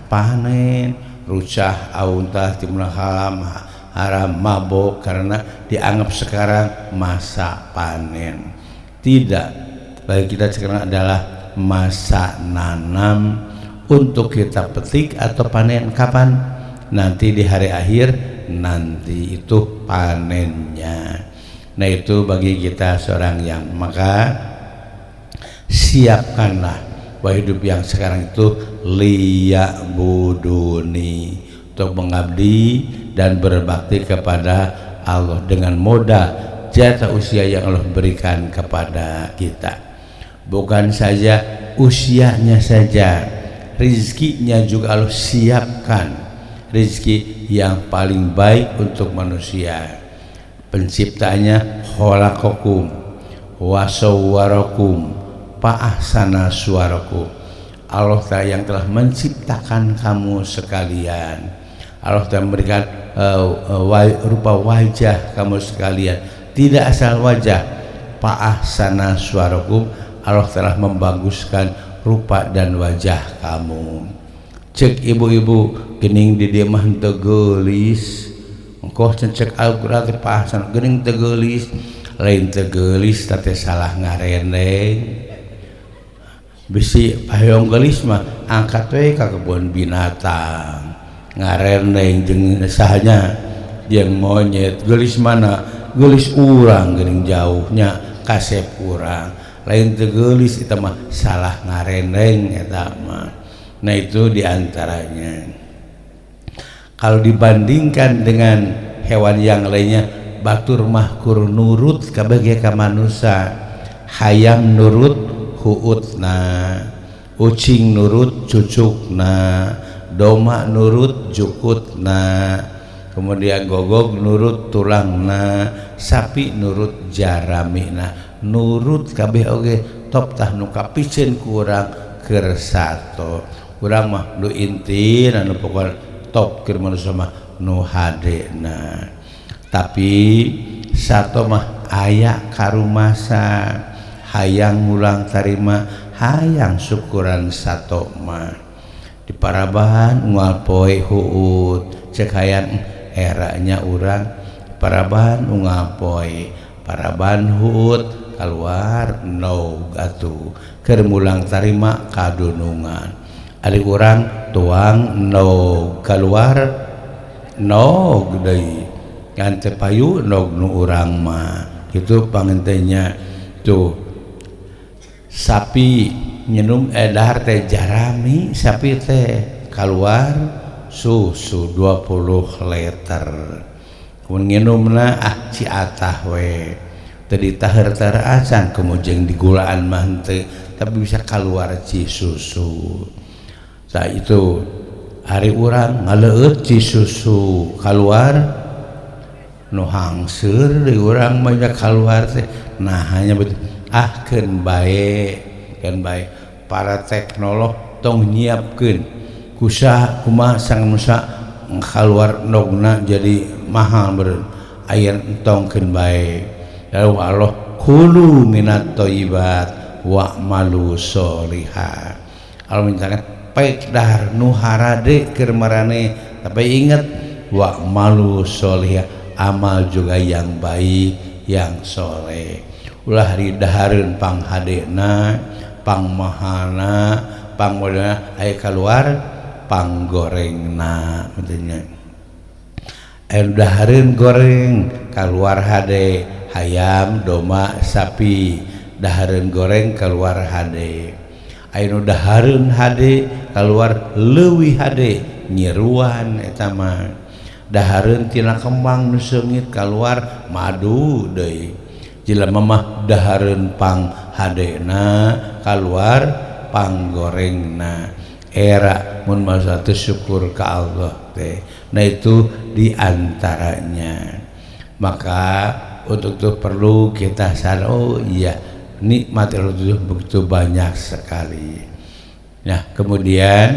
panen. Rucah auntah timna haram mabok karena dianggap sekarang masa panen. Tidak, bagi kita sekarang adalah masa nanam untuk kita petik atau panen kapan? Nanti di hari akhir, nanti itu panennya. Nah itu bagi kita seorang yang, maka siapkanlah bahwa hidup yang sekarang itu liya'buduni, untuk mengabdi dan berbakti kepada Allah dengan modal jatah usia yang Allah berikan kepada kita. Bukan saja usianya saja, rizkinya juga Allah siapkan, rizki yang paling baik untuk manusia. Penciptanya khalaqakum wa sawwarakum fa ahsana suwarakum. Allah yang telah menciptakan kamu sekalian. Allah telah memberikan rupa wajah kamu sekalian, tidak asal wajah. Fa ahsana suwarakum, Allah telah membaguskan rupa dan wajah kamu. Cek ibu-ibu gening di dieu mah teu geulis, engko cek Al-Qur'an teh pahasan gening teu geulis, lain teu geulis teh salah ngareneng. Bisi hayong geulis mah angkat we ka kebun binatang, ngareneng jeung sahanya jeung monyet. Geulis mana? Geulis urang geuning jauhnya kasep urang, lain teu geulis eta mah salah ngareneng eta mah. Nah itu diantaranya. Kalau dibandingkan dengan hewan yang lainnya, batur mah kur nurut kabeh ka manusia. Hayam nurut huutna, ucing nurut cucukna, doma nurut jukutna, kemudian gogog nurut tulangna, sapi nurut jaramina. Nurut kabeh oge top tah nu kapicen ku urang keur sato. Urang mah nu inti anu pokok top keur manusia mah nu hadena. Tapi sato mah aya karumasa, hayang mulang tarima, hayang syukuran sato mah. Di Parabahan unggal poe huut, cek hayang eranya urang Parabahan unggal poe, Parabahan huut keluar no atuh keur mulang tarima kadunungan. Ari urang tuang no keluar no deui ngan teu payu no nu urang mah kitu pangentenya. Tuh sapi nginum dahar teh jarami, sapi teh keluar susu 20 liter mun nginumna ciatah we teu ditaheur-taheur acan kemujeng digulaan mah teu, tapi bisa keluar ci susu. Nah itu hari urang ngaleueut ci susu keluar nu hangseur di urang banyak keluar teh. Nah hanya betul keun bae para teknolog tong nyiapkeun kusaha kumaha sang nusa kaluar nogna jadi mahal beureun aya entong keun bae lalu Allah kulu minat thayyibat wa malu sholiha. Allah mintakan baik dahar nu harade keur marane tapi ingat wa malu sholiha amal juga yang baik yang soleh ulah didahareun pang hadena pang mahana pang modalna aya keluar pang gorengna menurutnya aya dahareun goreng keluar hade hayam doma sapi dahareun goreng keluar hade aya nu dahareun hade keluar leuwih hade nyiruan eta mah dahareun tina kembang nu seungit keluar madu deui jelema mah dahareun pang hadena keluar pang gorengna era mun masatu syukur ka Allah teh nah itu diantaranya maka untuk itu perlu kita sadar oh iya nikmat Allah itu begitu banyak sekali. Nah kemudian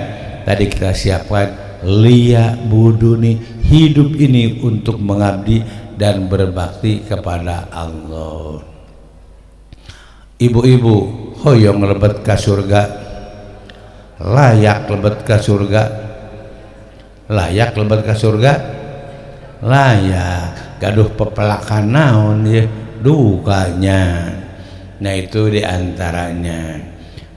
tadi kita siapkan liya buduni hidup ini untuk mengabdi dan berbakti kepada Allah. Ibu-ibu hoyong lebet ka surga layak lebet ka surga layak lebet ka surga layak gaduh pepelakan naon ya dukanya. Nah itu diantaranya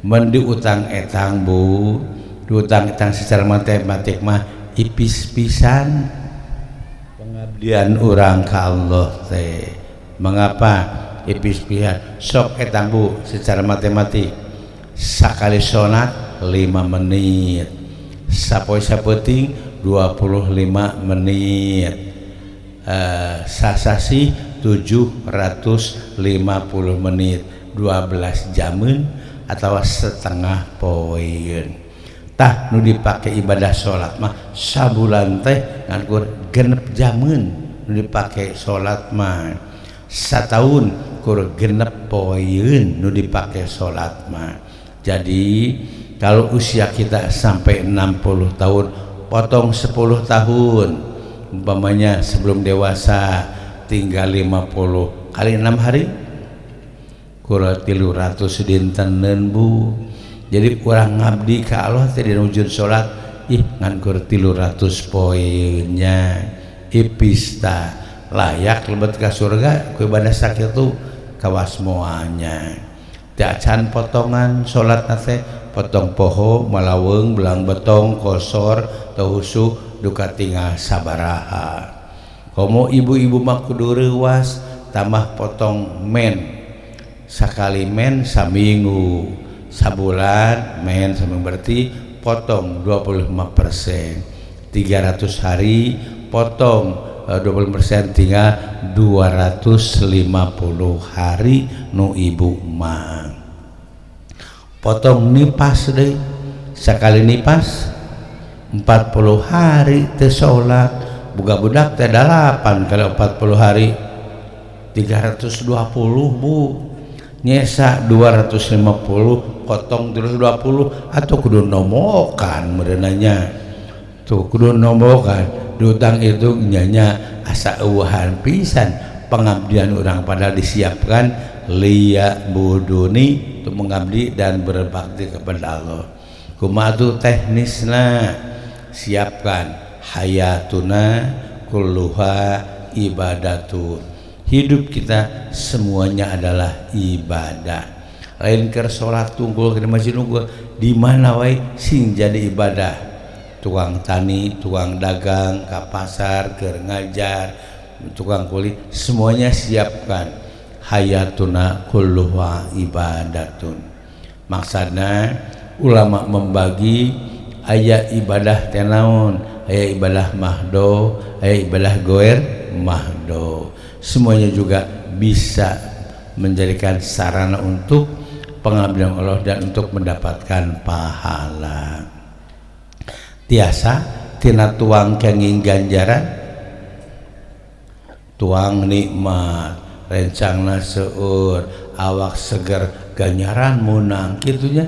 mendi utang etang bu diutang etang secara matematik mah ipis pisan pengabdian orang ke Allah teh mengapa ipis pisan sok etang bu secara matematik sakali sholat 5 menit sapoe sapeting 25 menit sasasi 750 menit 12 jaman atau setengah poin tah nu dipake ibadah sholat mah sabulan teh ngan genep jaman nu dipake sholat mah satahun kur genep poin nu dipake sholat mah jadi kalau usia kita sampai 60 tahun potong 10 tahun umpamanya sebelum dewasa tinggal 50 kali 6 hari kurang 300 dintenan bu jadi kurang ngabdi ke Allah tadi wujud sholat ngan kur 300 poinnya ipista layak lebet ke surga ku ibadah sakit tuh kawas moanya tiacan potongan sholat nate potong poho malaweng belang betong kosor tahusu duka tinggal sabaraha komo ibu-ibu mah kudu reuwas tambah potong men sakali men saminggu sabulan men saming berarti potong 25% 300 hari potong 20% tinggal 250 hari nu ibu mah potong nipas deh sekali nipas 40 hari teh sholat buka budak teh 8 kali 40 hari 320 bu nyesa 250 potong 220 atau kudu nomokan merenanya tuh kudu nomokan diutang itu nyanya asa eueuhan pisan pengabdian orang padahal disiapkan liya buduni untuk mengabdi dan berbakti kepada Allah kumaha tuh teknisna siapkan hayatuna kulluha ibadatun hidup kita semuanya adalah ibadah lain keur salat tunggul ke masjid nunggu di mana wae sing jadi ibadah tukang tani tukang dagang ke pasar keur ngajar tukang kuli semuanya siapkan hayatuna kulluha ibadatun maksudna ulama membagi aya ibadah teh naon aya ibadah mahdo aya ibadah goer mahdo semuanya juga bisa menjadikan sarana untuk pengabdian Allah dan untuk mendapatkan pahala tiasa tina tuang kenging ganjaran tuang nikmat rencangna seueur awak seger ganjaran munang kitunya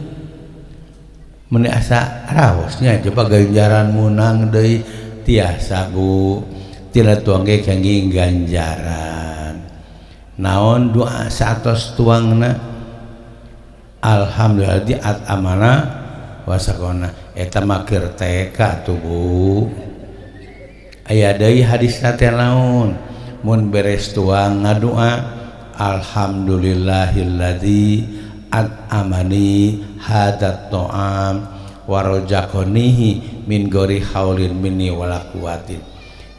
meni asa raosnya coba ganjaran munang deui tiasa Bu tina tuang ge kangge ganjaran naon doa satos tuangna alhamdulillah di at amana wasakona eta mah keur teka tuh Bu aya deui hadis teh naon mun beres tuang ngadoa alhamdulillahilladzi at'amani hadat ta'am wa razaqanihi min ghairi haulin minni wala quwwatin.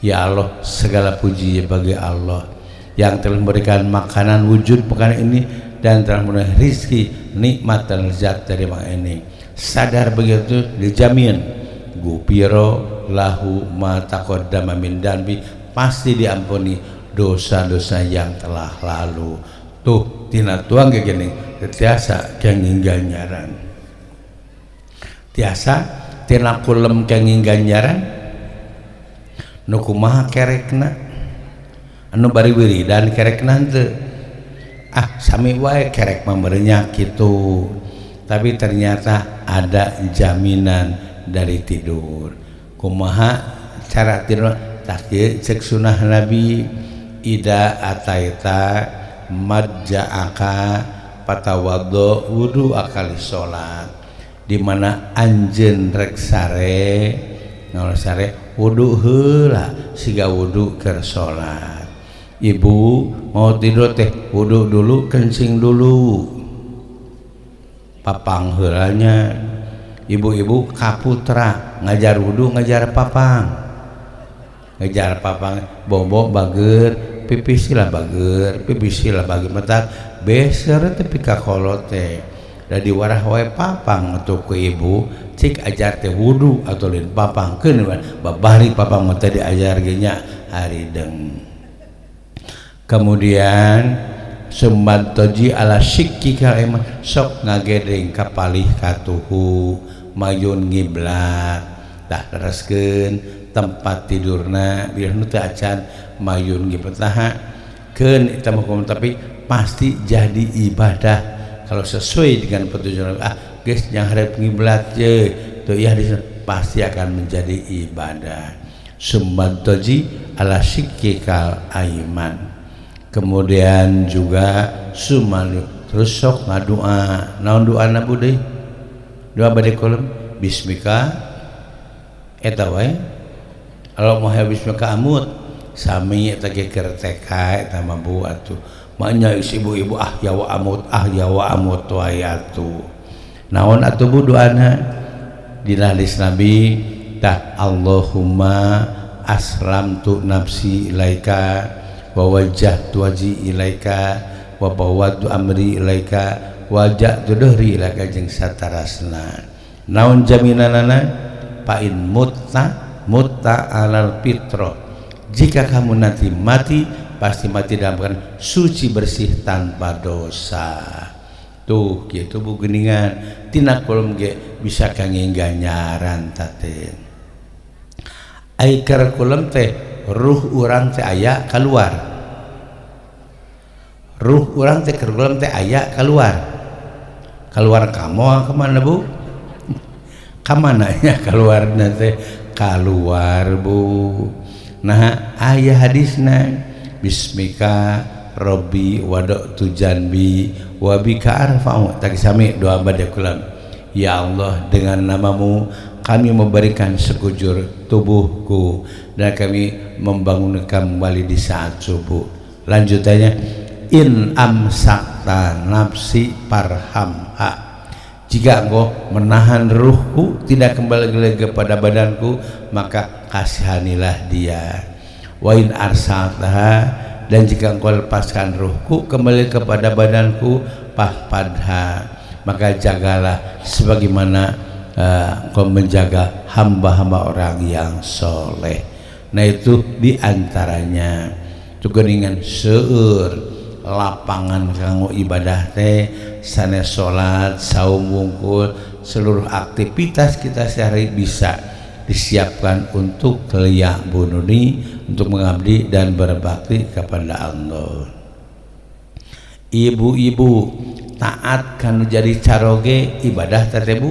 Ya Allah, segala puji bagi Allah yang telah memberikan makanan wujud pekan ini dan telah memberikan rizki nikmat dan lezat dari makan ini. Sadar begitu dijamin gupiro lahu ma taqaddama min dambi, pasti diampuni dosa-dosa yang telah lalu. Tuh tina tuang kayak gini tiasa kenging ganjaran tiasa tina kulem kenging ganjaran nu kumaha kerekna anu bari wiridan kerekna teu sami wae kerek memberinya gitu, tapi ternyata ada jaminan dari tidur. Kumaha cara tidur tak cek sunah Nabi ida ataita madja'aka patawaddo wudu akali sholat, dimana anjen rek sare ngol sare wudu heula siga wudu keur sholat. Ibu mau tidur teh wudu dulu kencing dulu papang heulanya. Ibu-ibu kaputra ngajar wudu ngajar papang bobo bager pipisilah bager metak beser tapi kakolot teh da diwarah wae papang atuh ku ibu cik ajar teh wudu atau lain papang keun babari papang mah teh diajar ge nya harideng. Kemudian sumbantoji ala syikki ka emang sok ngagedeng kapalih katuhu mayun ngiblat tah lereskeun tempat tidurna biar nu teu acan mayun ngiblat keun eta mah tapi pasti jadi ibadah kalau sesuai dengan petunjuk geus yang hareup ngiblat je teu ieu pasti akan menjadi ibadah. Sumbantoji ala syikki kal aiman. Kemudian juga sumalu terus sok ngadoa naon doana Bu deui doa bade kolom bismika eta wae Allahumma bismika amut sami eta ge keur teka eta mah Bu atuh manya ibu-ibu ya wa amut wae atuh naon atuh Bu doana dina hadis Nabi tah Allahumma aslamtu nafsi ilaika wa wajjahtu wajhi ilaika wa bawwadtu amri ilaika wa ja'tu dhuhri ilaika jeung satarasna. Naon jaminanana fa in mutta alal fitra, jika kamu nanti mati pasti mati dalam keadaan suci bersih tanpa dosa. Tuh kitu Bu geuningan tina kolom ge bisa kangge ganjaran taten ai keur kolom teh ruh urang teh aya keluar, ruh urang teh keluar teh aya keluar kamu kemana Bu? Kamana ya keluar teh keluar Bu. Nah aya hadisna bismika Robbi wada'tu janbi wa bika arfa'u tak sami doa bade kulam. Ya Allah, dengan namamu kami memberikan sekujur tubuhku dan kami membangun kembali di saat subuh. Lanjutannya in amsakta nafsi parhamha, jika engkau menahan ruhku tidak kembali lagi kepada badanku maka kasihanilah dia. Wa in arsaltaha, dan jika engkau lepaskan ruhku kembali kepada badanku fahfadha, maka jagalah sebagaimana engkau menjaga hamba-hamba orang yang soleh. Nah itu diantaranya itu geuningan seueur lapangan kanggo ibadah teh sanes salat saum wungkul seluruh aktivitas kita sehari bisa disiapkan untuk keliyak bununi untuk mengabdi dan berbakti kepada Allah. Ibu-ibu taat kan jadi caroge ibadah teh Bu,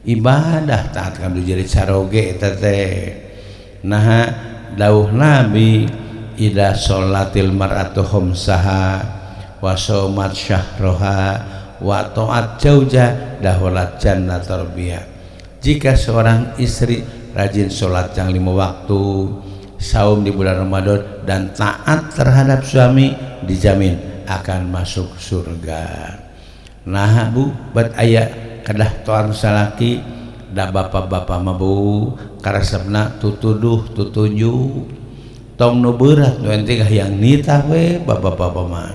ibadah taat kan jadi caroge teh. Nah dawuh Nabi ida sholatil mar'atu khamsaha wa shaumat syahroha wa ta'at jauja dahulat jannatul biya. Jika seorang istri rajin sholat yang 5 waktu, saum di bulan Ramadan dan taat terhadap suami, dijamin akan masuk surga. Nah Bu, bat aya kadah toan salaki da bapak-bapak mah Bu karesepna tutuduh tutunjuk tong nu berat nu ente yang nitah we bapak-bapak mah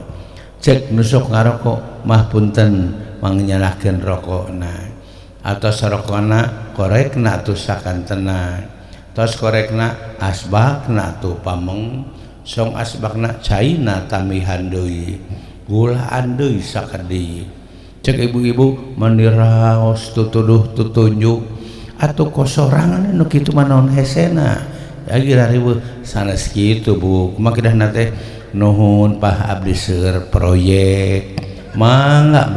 cek nusuk ngarokok mah punten mangnyalahkeun rokokna atau sarokona korekna atuh sakantena tos korekna asbakna tuh pameng song asbakna caina tamihan deui gulaan deui sakadi. Cek ibu-ibu meniraos tutuduh tutunjuk atau kosorangan nu kitu mah naon hesena ya gira ribu sanes kitu Bu kumaha kidah nate nuhun Pak abdi seueur proyek mangga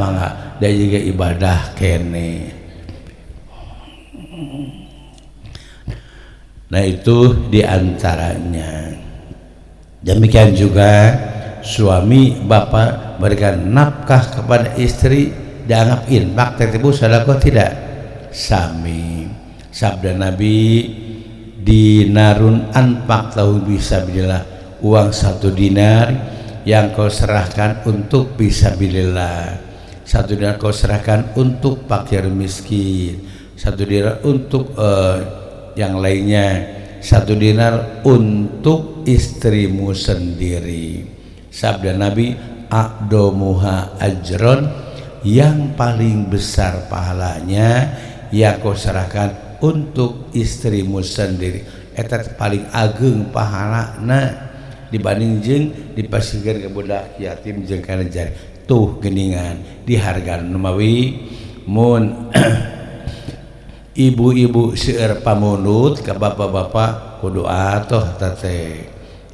da juga ibadah kene. Nah itu diantaranya. Demikian juga suami bapak berikan nafkah kepada istri dianggap infak tertipu sedekah tidak sami. Sabda Nabi dinarun anfaq lahu fisabilillah, uang 1 dinar yang kau serahkan untuk fisabilillah, 1 dinar kau serahkan untuk fakir miskin, 1 dinar untuk yang lainnya, 1 dinar untuk istrimu sendiri. Sabda Nabi a'domuha ajron, yang paling besar pahalanya yang kau serahkan untuk istrimu sendiri, eta paling ageng pahalana dibanding jeung dipasikeun ke budak yatim jeung kana jari tuh geuningan dihargaan numawi mun ibu-ibu seueur pamunut ka bapak-bapak kudu atoh teh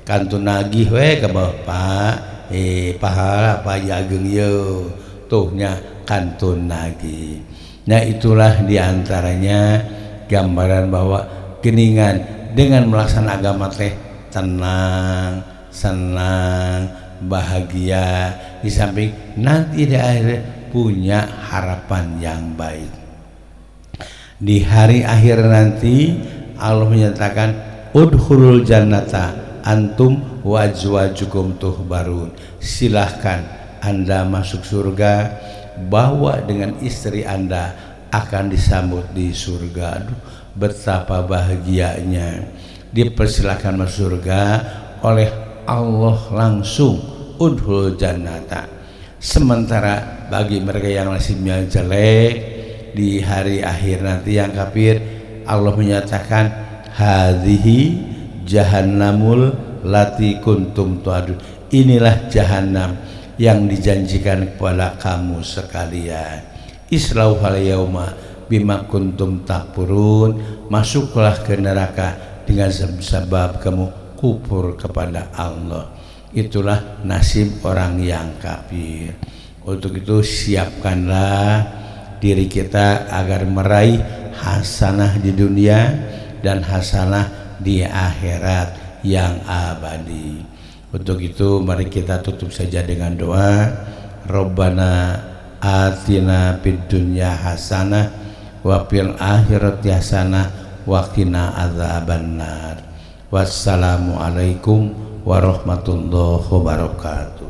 kantun nagih we ka bapak pahala apa ageng yeuh tuhnya kantun nagih. Nah itulah diantaranya gambaran bahwa geningan dengan melaksanakan agama teh tenang, senang, bahagia, di samping nanti di akhir punya harapan yang baik. Di hari akhir nanti Allah menyatakan udkhulul jannata antum wa azwajukum tuhbarun, silahkan Anda masuk surga, bahwa dengan istri Anda akan disambut di surga. Aduh, betapa bahagianya dipersilahkan masuk surga oleh Allah langsung, udhul jannata. Sementara bagi mereka yang nasibnya jelek di hari akhir nanti yang kafir, Allah menyatakan hadhihi jahannamul lati kuntum tu'adun, inilah jahannam yang dijanjikan kepada kamu sekalian. Islauhal yauma bima kuntum takfurun, masuklah ke neraka dengan sebab kamu kufur kepada Allah. Itulah nasib orang yang kafir. Untuk itu siapkanlah diri kita agar meraih hasanah di dunia dan hasanah di akhirat yang abadi. Untuk itu mari kita tutup saja dengan doa. Rabbana atina fid dunya hasanah wa fil akhirati hasanah wa qina adzabannar. Wassalamualaikum warahmatullahi wabarakatuh.